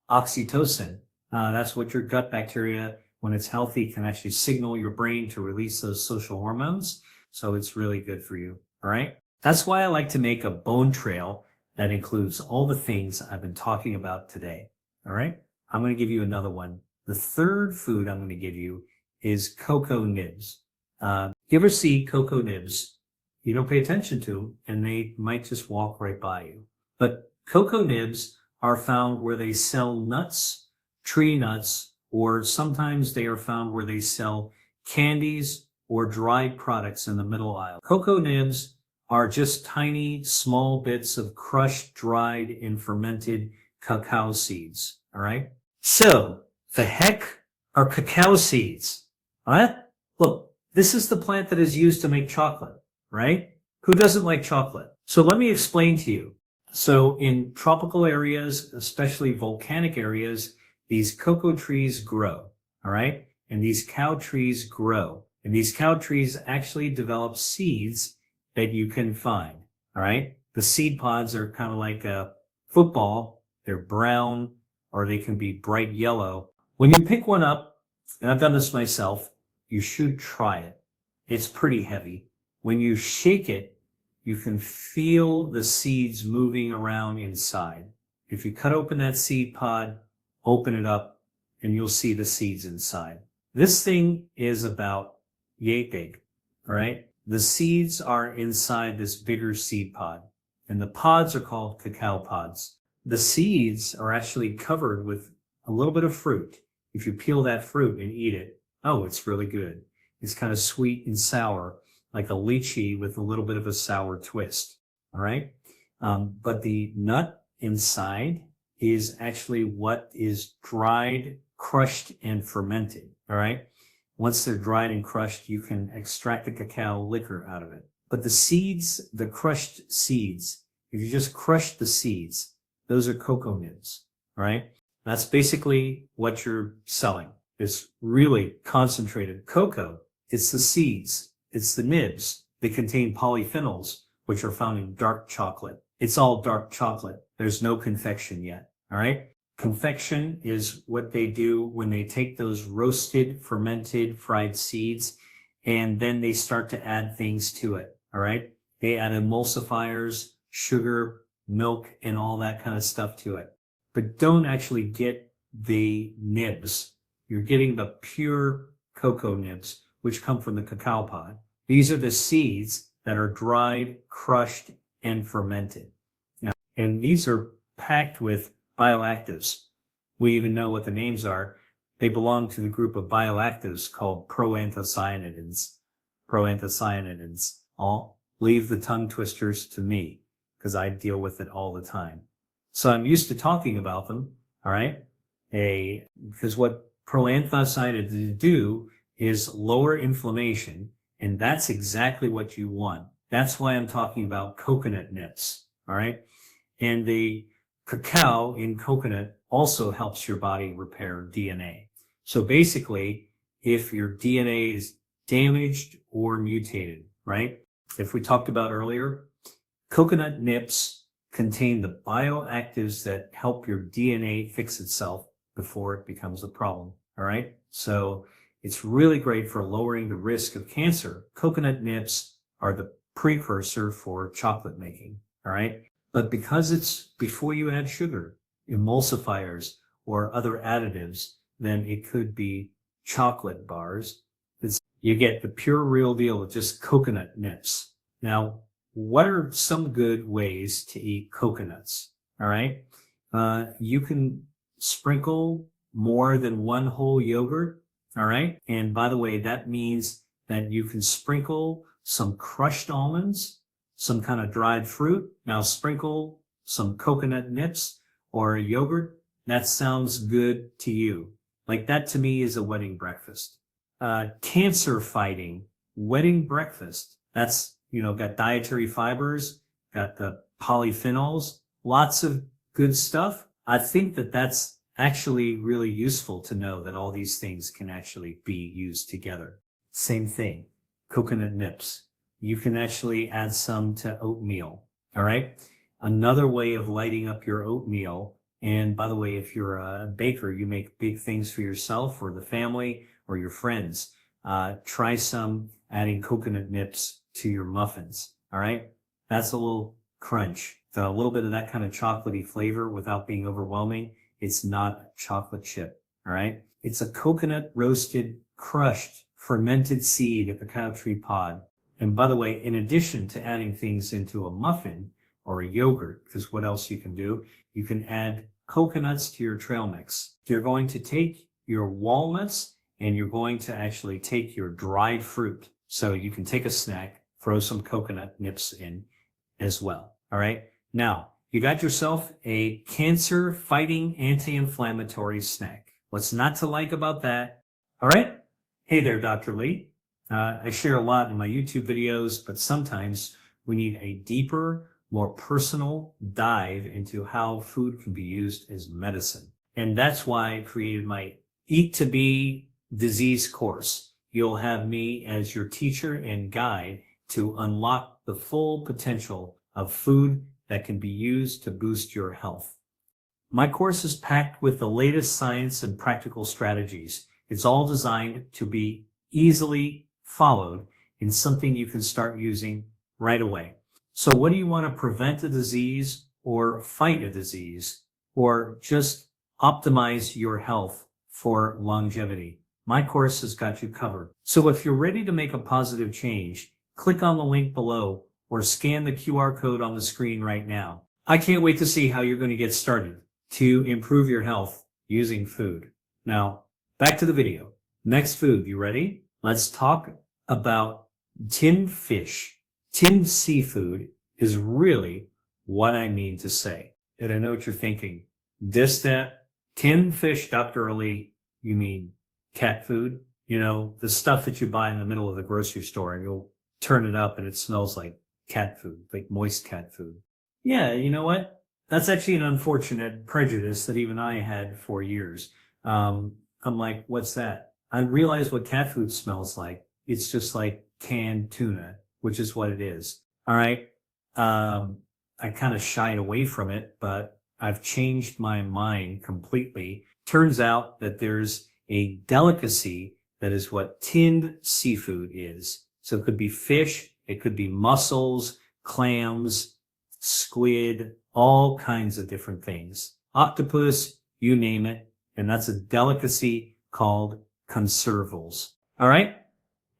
oxytocin. That's what your gut bacteria, when it's healthy, can actually signal your brain to release those social hormones. So it's really good for you. All right? That's why I like to make a bone trail that includes all the things I've been talking about today. All right? I'm going to give you another one. The third food I'm going to give you is cocoa nibs. You ever see cocoa nibs? You don't pay attention to them, and they might just walk right by you. But cocoa nibs are found where they sell nuts, tree nuts, or sometimes they are found where they sell candies or dried products in the middle aisle. Cocoa nibs are just tiny, small bits of crushed, dried, and fermented cacao seeds. All right? So, the heck are cacao seeds? What? Look, this is the plant that is used to make chocolate, right? Who doesn't like chocolate? So let me explain to you. So in tropical areas, especially volcanic areas, these cocoa trees grow, all right? And these cow trees grow. And these cow trees actually develop seeds that you can find, all right? The seed pods are kind of like a football. They're brown, or they can be bright yellow. When you pick one up, and I've done this myself, you should try it. It's pretty heavy. When you shake it, you can feel the seeds moving around inside. If you cut open that seed pod, open it up, and you'll see the seeds inside. This thing is about yay big, all right? The seeds are inside this bigger seed pod, and the pods are called cacao pods. The seeds are actually covered with a little bit of fruit. If you peel that fruit and eat it, oh, it's really good. It's kind of sweet and sour, like a lychee with a little bit of a sour twist, all right? But the nut inside is actually what is dried, crushed, and fermented, all right? Once they're dried and crushed, you can extract the cacao liquor out of it. But the seeds, the crushed seeds, if you just crush the seeds, those are cocoa nibs, all right? That's basically what you're selling. It's really concentrated cocoa. It's the seeds. It's the nibs. They contain polyphenols, which are found in dark chocolate. It's all dark chocolate. There's no confection yet, all right? Confection is what they do when they take those roasted, fermented, fried seeds, and then they start to add things to it, all right? They add emulsifiers, sugar, milk, and all that kind of stuff to it. But don't actually get the nibs. You're getting the pure cocoa nibs, which come from the cacao pod. These are the seeds that are dried, crushed, and fermented. Now, and these are packed with bioactives. We even know what the names are. They belong to the group of bioactives called proanthocyanidins. Proanthocyanidins. I'll leave the tongue twisters to me because I deal with it all the time. So I'm used to talking about them, all right? Because what proanthocyanidins do is lower inflammation, and that's exactly what you want. That's why I'm talking about coconut nibs, all right? And the cacao in coconut also helps your body repair DNA. So basically, if your DNA is damaged or mutated, right? If we talked about earlier, coconut nibs contain the bioactives that help your DNA fix itself before it becomes a problem, all right? So it's really great for lowering the risk of cancer. Coconut nibs are the precursor for chocolate making, all right? But because it's before you add sugar, emulsifiers, or other additives, then it could be chocolate bars. You get the pure real deal with just coconut nibs. Now, what are some good ways to eat coconuts? All right. You can sprinkle more than one whole yogurt. All right. And by the way, that means that you can sprinkle some crushed almonds, some kind of dried fruit. Now sprinkle some coconut nibs or yogurt. That sounds good to you. Like that to me is a wedding breakfast. Cancer fighting wedding breakfast. That's, got dietary fibers, got the polyphenols, lots of good stuff. I think that that's actually really useful to know that all these things can actually be used together. Same thing, coconut nibs. You can actually add some to oatmeal, all right? Another way of lighting up your oatmeal, and by the way, if you're a baker, you make big things for yourself or the family or your friends, try some adding coconut nibs to your muffins, all right? That's a little crunch. So a little bit of that kind of chocolatey flavor without being overwhelming. It's not a chocolate chip, all right? It's a coconut roasted, crushed, fermented seed of cacao tree pod. And by the way, in addition to adding things into a muffin or a yogurt, because what else you can do? You can add coconuts to your trail mix. You're going to take your walnuts and you're going to actually take your dried fruit. So you can take a snack, throw some coconut nibs in as well. All right. Now you got yourself a cancer fighting anti-inflammatory snack. What's not to like about that? All right. Hey there, Dr. Lee. I share a lot in my YouTube videos, but sometimes we need a deeper, more personal dive into how food can be used as medicine. And that's why I created my Eat to Be disease course. You'll have me as your teacher and guide to unlock the full potential of food that can be used to boost your health. My course is packed with the latest science and practical strategies. It's all designed to be easily followed in something you can start using right away. So what do you want to prevent a disease or fight a disease or just optimize your health for longevity? My course has got you covered. So if you're ready to make a positive change, click on the link below or scan the QR code on the screen right now. I can't wait to see how you're going to get started to improve your health using food. Now, back to the video. Next food, you ready? Let's talk about tinned fish. Tinned seafood is really what I mean to say. And I know what you're thinking. That tinned fish, Dr. Ali, you mean cat food? The stuff that you buy in the middle of the grocery store and you'll turn it up and it smells like cat food, like moist cat food. Yeah, you know what? That's actually an unfortunate prejudice that even I had for years. I'm like, what's that? I realized what cat food smells like. It's just like canned tuna, which is what it is. All right. I kind of shied away from it, but I've changed my mind completely. Turns out that there's a delicacy that is what tinned seafood is. So it could be fish, it could be mussels, clams, squid, all kinds of different things. Octopus, you name it. And that's a delicacy called conservals. All right.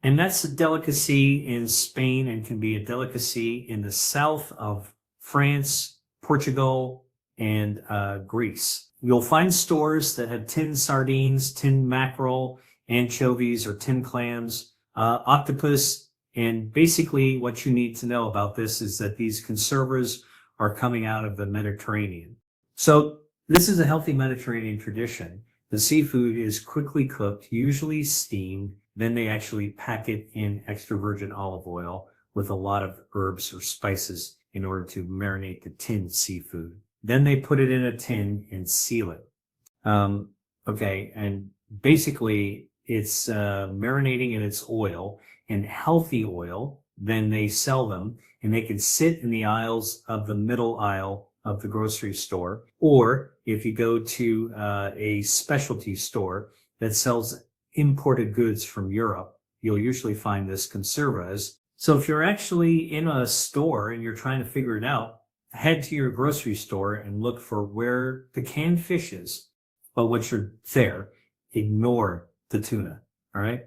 And that's a delicacy in Spain and can be a delicacy in the south of France, Portugal, and Greece. You'll find stores that have tinned sardines, tinned mackerel, anchovies, or tinned clams, octopus. And basically what you need to know about this is that these conservers are coming out of the Mediterranean. So this is a healthy Mediterranean tradition. The seafood is quickly cooked, usually steamed. Then they actually pack it in extra virgin olive oil with a lot of herbs or spices in order to marinate the tinned seafood. Then they put it in a tin and seal it. Okay, and basically it's marinating in its oil and healthy oil. Then they sell them and they can sit in the aisles of the middle aisle of the grocery store. Or if you go to a specialty store that sells imported goods from Europe, you'll usually find this conservas. So if you're actually in a store and you're trying to figure it out, head to your grocery store and look for where the canned fish is. But once you're there, ignore the tuna. All right.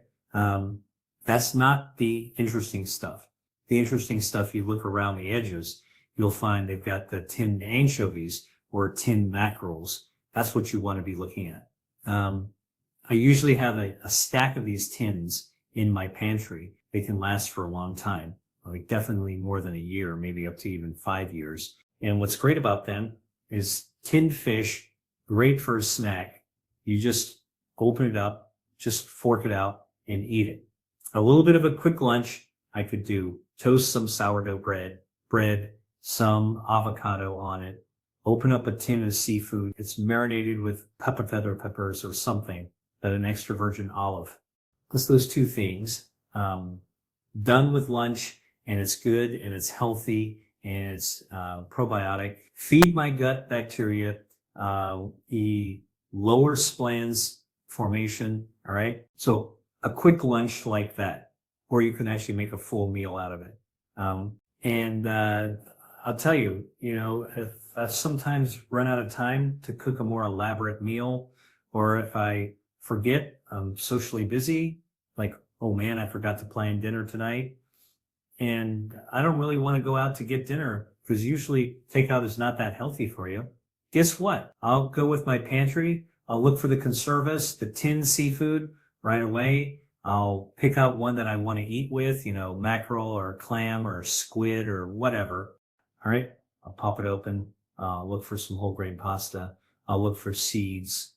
That's not the interesting stuff. The interesting stuff, you look around the edges, you'll find they've got the tinned anchovies or tinned mackerels. That's what you want to be looking at. I usually have a stack of these tins in my pantry. They can last for a long time. Like definitely more than a year, maybe up to even 5 years. And what's great about them is tinned fish, great for a snack. You just open it up, just fork it out and eat it. A little bit of a quick lunch I could do. Toast some sourdough bread, some avocado on it. Open up a tin of seafood. It's marinated with pepper feather peppers or something, that an extra virgin olive. Just those two things. Done with lunch. And it's good and it's healthy and it's probiotic. Feed my gut bacteria, lower splens formation. All right. So a quick lunch like that, or you can actually make a full meal out of it. I'll tell you, if I sometimes run out of time to cook a more elaborate meal, or if I forget, I'm socially busy, like, oh man, I forgot to plan dinner tonight. And I don't really want to go out to get dinner because usually takeout is not that healthy for you. Guess what? I'll go with my pantry. I'll look for the conservas, the tinned seafood right away. I'll pick out one that I want to eat with, mackerel or clam or squid or whatever. All right. I'll pop it open. I'll look for some whole grain pasta. I'll look for seeds,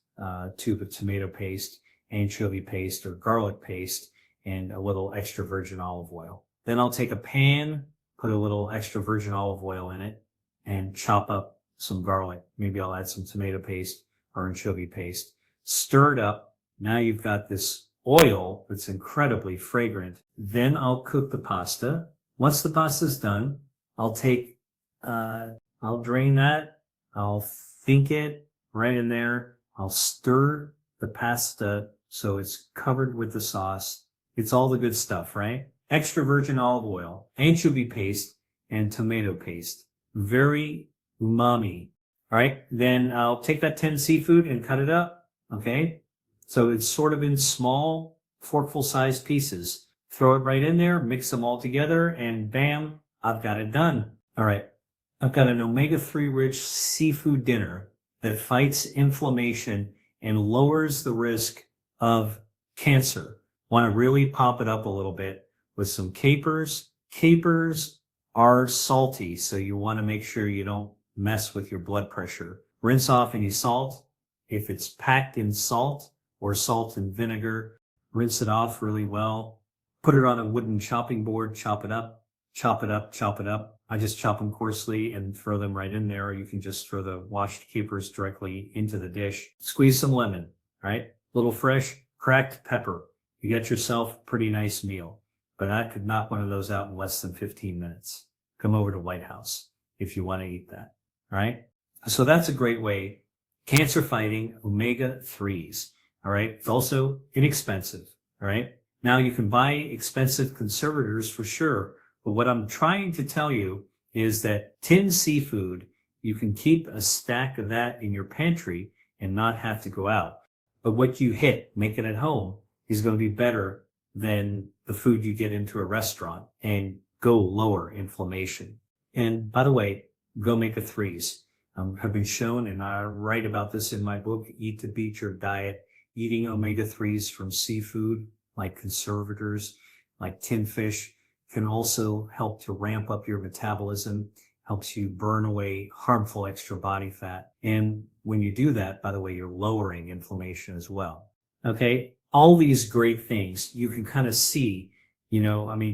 tube of tomato paste, anchovy paste or garlic paste, and a little extra virgin olive oil. Then I'll take a pan, put a little extra virgin olive oil in it, and chop up some garlic. Maybe I'll add some tomato paste or anchovy paste. Stir it up. Now you've got this oil that's incredibly fragrant. Then I'll cook the pasta. Once the pasta's done, I'll drain that. I'll think it right in there. I'll stir the pasta so it's covered with the sauce. It's all the good stuff, right? Extra virgin olive oil, anchovy paste, and tomato paste. Very umami. All right. Then I'll take that tinned seafood and cut it up. Okay. So it's sort of in small, forkful sized pieces. Throw it right in there, mix them all together, and bam, I've got it done. All right. I've got an omega-3 rich seafood dinner that fights inflammation and lowers the risk of cancer. Want to really pop it up a little bit with some capers. Capers are salty, so you want to make sure you don't mess with your blood pressure. Rinse off any salt. If it's packed in salt or salt and vinegar, rinse it off really well. Put it on a wooden chopping board, chop it up, chop it up, chop it up. I just chop them coarsely and throw them right in there. Or you can just throw the washed capers directly into the dish. Squeeze some lemon, right? Little fresh cracked pepper. You get yourself a pretty nice meal. But I could knock one of those out in less than 15 minutes. Come over to White House if you want to eat that. All right. So that's a great way. Cancer fighting omega-3s. All right. It's also inexpensive. All right. Now you can buy expensive conservators for sure. But what I'm trying to tell you is that tinned seafood, you can keep a stack of that in your pantry and not have to go out. But what you make it at home, is going to be better than the food you get into a restaurant and go lower inflammation. And by the way, go omega-3s. have been shown, and I write about this in my book, Eat to Beat Your Diet. Eating omega-3s from seafood, like conservators, like tinned fish, can also help to ramp up your metabolism, helps you burn away harmful extra body fat. And when you do that, by the way, you're lowering inflammation as well. Okay, all these great things you can kind of see,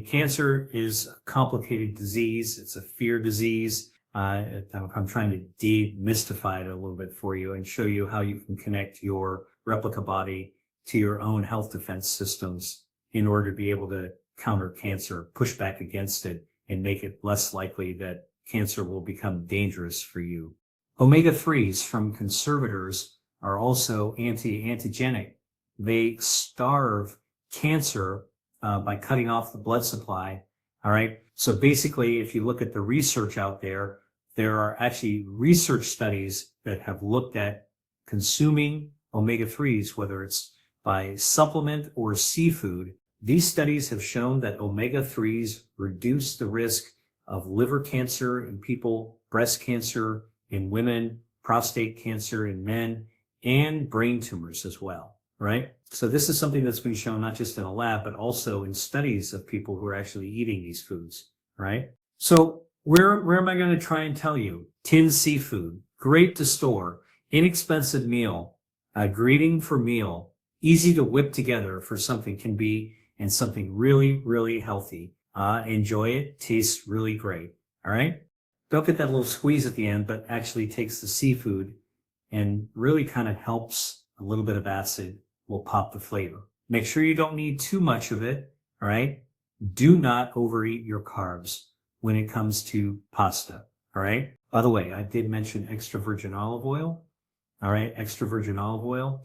cancer is a complicated disease. It's a fear disease. I'm trying to demystify it a little bit for you and show you how you can connect your replica body to your own health defense systems in order to be able to counter cancer, push back against it, and make it less likely that cancer will become dangerous for you. Omega-3s from conservators are also anti-angiogenic. They starve cancer by cutting off the blood supply. All right. So basically, if you look at the research out there are actually research studies that have looked at consuming omega-3s, whether it's by supplement or seafood. These studies have shown that omega-3s reduce the risk of liver cancer in people, breast cancer in women, prostate cancer in men, and brain tumors as well, right? So this is something that's been shown not just in a lab, but also in studies of people who are actually eating these foods, right? So where am I going to try and tell you? Tinned seafood, great to store, inexpensive meal, a greeting for meal, easy to whip together for something can be, and something really, really healthy. Enjoy it, tastes really great, all right? Don't get that little squeeze at the end, but actually takes the seafood and really kind of helps a little bit of acid will pop the flavor. Make sure you don't need too much of it, all right? Do not overeat your carbs when it comes to pasta, all right? By the way, I did mention extra virgin olive oil, all right? Extra virgin olive oil.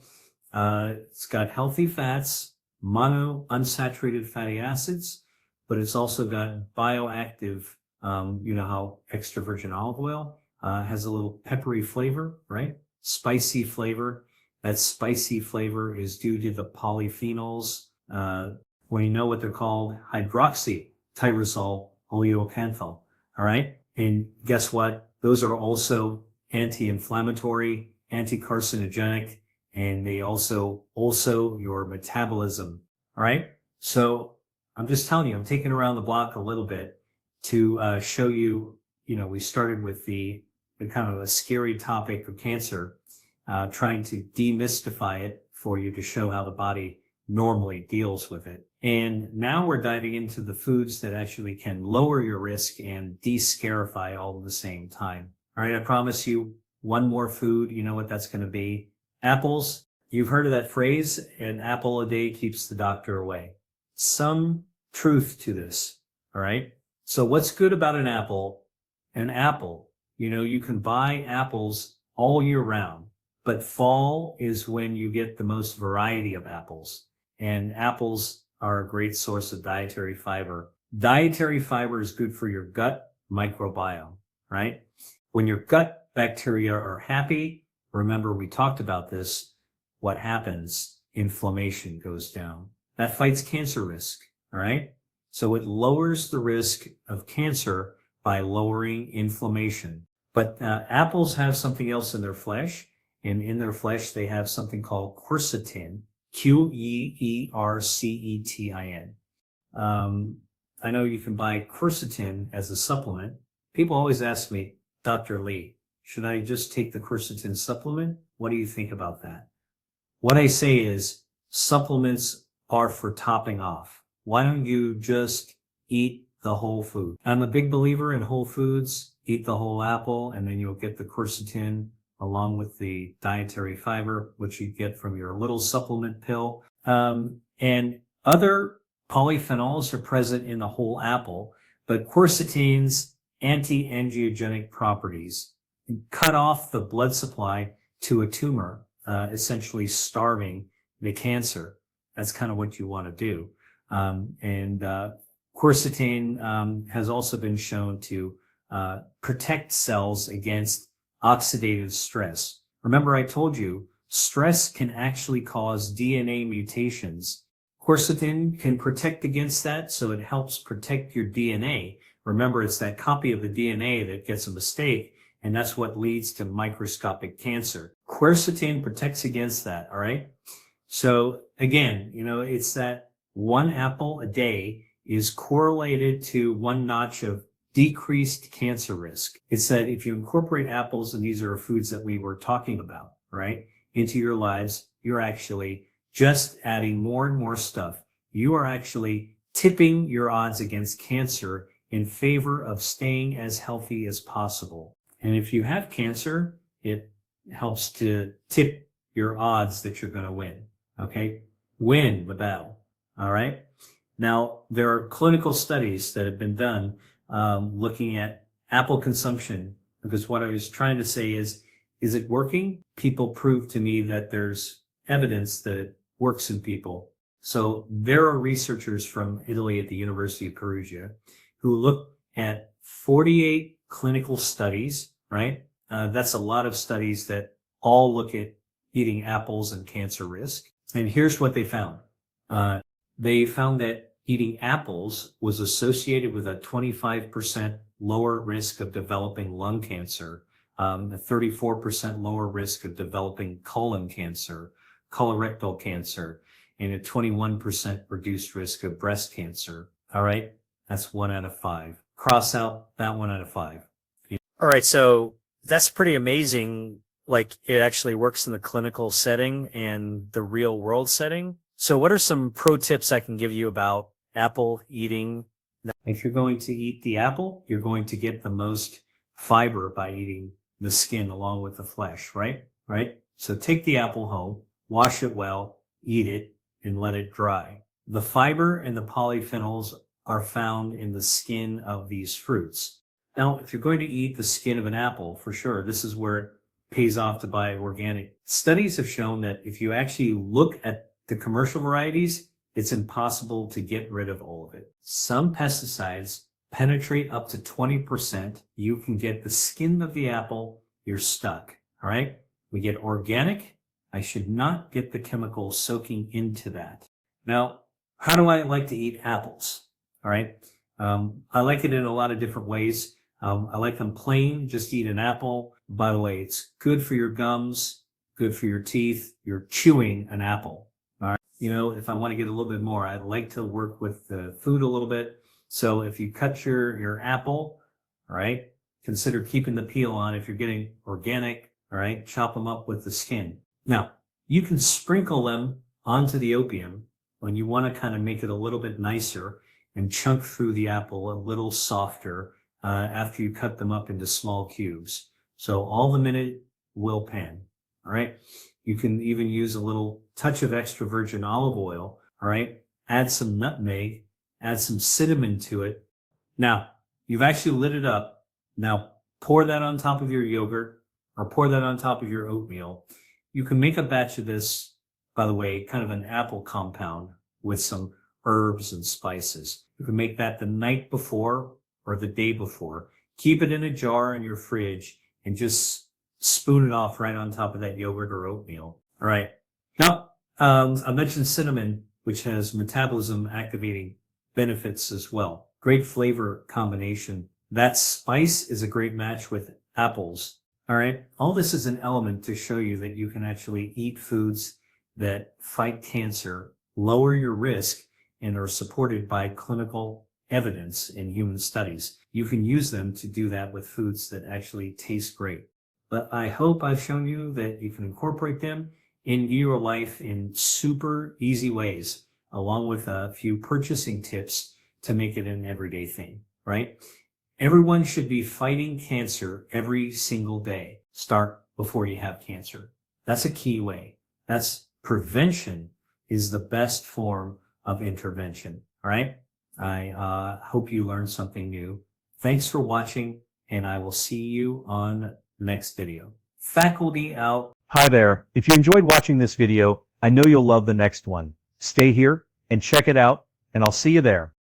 It's got healthy fats, monounsaturated fatty acids, but it's also got bioactive, you know how extra virgin olive oil has a little peppery flavor, right? Spicy flavor. That spicy flavor is due to the polyphenols. When you know what they're called, hydroxytyrosol oleocanthal. All right. And guess what? Those are also anti-inflammatory, anti-carcinogenic, and they also your metabolism. All right. So I'm just telling you, I'm taking around the block a little bit to show you, we started with the kind of a scary topic of cancer, trying to demystify it for you to show how the body normally deals with it. And now we're diving into the foods that actually can lower your risk and de-scarify all at the same time. All right, I promise you one more food. You know what that's going to be? Apples. You've heard of that phrase, an apple a day keeps the doctor away. Some truth to this, all right? So what's good about an apple? An apple, you can buy apples all year round, but fall is when you get the most variety of apples. And apples are a great source of dietary fiber. Dietary fiber is good for your gut microbiome, right? When your gut bacteria are happy, remember we talked about this, what happens? Inflammation goes down. That fights cancer risk, all right? So it lowers the risk of cancer by lowering inflammation. But apples have something else in their flesh, and in their flesh they have something called quercetin, Quercetin. I know you can buy quercetin as a supplement. People always ask me, Dr. Lee, should I just take the quercetin supplement? What do you think about that? What I say is supplements are for topping off. Why don't you just eat the whole food? I'm a big believer in whole foods. Eat the whole apple, and then you'll get the quercetin along with the dietary fiber, which you get from your little supplement pill. And other polyphenols are present in the whole apple, but quercetin's anti-angiogenic properties cut off the blood supply to a tumor, essentially starving the cancer. That's kind of what you want to do. Quercetin has also been shown to protect cells against oxidative stress. Remember, I told you, stress can actually cause DNA mutations. Quercetin can protect against that, so it helps protect your DNA. Remember, it's that copy of the DNA that gets a mistake And that's what leads to microscopic cancer. Quercetin protects against that, all right? So again, it's that one apple a day is correlated to one notch of decreased cancer risk. It's that if you incorporate apples, and these are foods that we were talking about, right, into your lives, you're actually just adding more and more stuff. You are actually tipping your odds against cancer in favor of staying as healthy as possible. And if you have cancer, it helps to tip your odds that you're going to win. Okay? Win the battle. All right? Now, there are clinical studies that have been done looking at apple consumption, because what I was trying to say is it working? People prove to me that there's evidence that it works in people. So there are researchers from Italy at the University of Perugia who look at 48 clinical studies, right? That's a lot of studies that all look at eating apples and cancer risk. And here's what they found. They found that eating apples was associated with a 25% lower risk of developing lung cancer, a 34% lower risk of developing colon cancer, colorectal cancer, and a 21% reduced risk of breast cancer. All right? That's 1 out of 5. Cross out that 1 out of 5. All right, so that's pretty amazing. Like, it actually works in the clinical setting and the real world setting. So what are some pro tips I can give you about apple eating? If you're going to eat the apple, you're going to get the most fiber by eating the skin along with the flesh, right? Right? So take the apple home, wash it well, eat it, and let it dry. The fiber and the polyphenols are found in the skin of these fruits. Now, if you're going to eat the skin of an apple, for sure, this is where it pays off to buy organic. Studies have shown that if you actually look at the commercial varieties, it's impossible to get rid of all of it. Some pesticides penetrate up to 20%. You can get the skin of the apple, you're stuck. All right? We get organic. I should not get the chemical soaking into that. Now, how do I like to eat apples? All right? I like it in a lot of different ways. I like them plain, just eat an apple. By the way, it's good for your gums, good for your teeth. You're chewing an apple. All right. If I want to get a little bit more, I'd like to work with the food a little bit. So if you cut your apple, all right, consider keeping the peel on. If you're getting organic, all right, chop them up with the skin. Now, you can sprinkle them onto the opium when you want to kind of make it a little bit nicer and chunk through the apple a little softer after you cut them up into small cubes. So all the minute will pan, all right? You can even use a little touch of extra virgin olive oil, all right? Add some nutmeg, add some cinnamon to it. Now, you've actually lit it up. Now, pour that on top of your yogurt or pour that on top of your oatmeal. You can make a batch of this, by the way, kind of an apple compound with some herbs and spices. You can make that the night before or the day before. Keep it in a jar in your fridge and just spoon it off right on top of that yogurt or oatmeal. All right. Now, I mentioned cinnamon, which has metabolism activating benefits as well. Great flavor combination. That spice is a great match with apples. All right. All this is an element to show you that you can actually eat foods that fight cancer, lower your risk, and are supported by clinical evidence in human studies. You can use them to do that with foods that actually taste great. But I hope I've shown you that you can incorporate them into your life in super easy ways, along with a few purchasing tips to make it an everyday thing, right? Everyone should be fighting cancer every single day. Start before you have cancer. That's a key way. Prevention is the best form of intervention, all right? I hope you learned something new. Thanks for watching, and I will see you on the next video. Faculty out. Hi there. If you enjoyed watching this video, I know you'll love the next one. Stay here and check it out, and I'll see you there.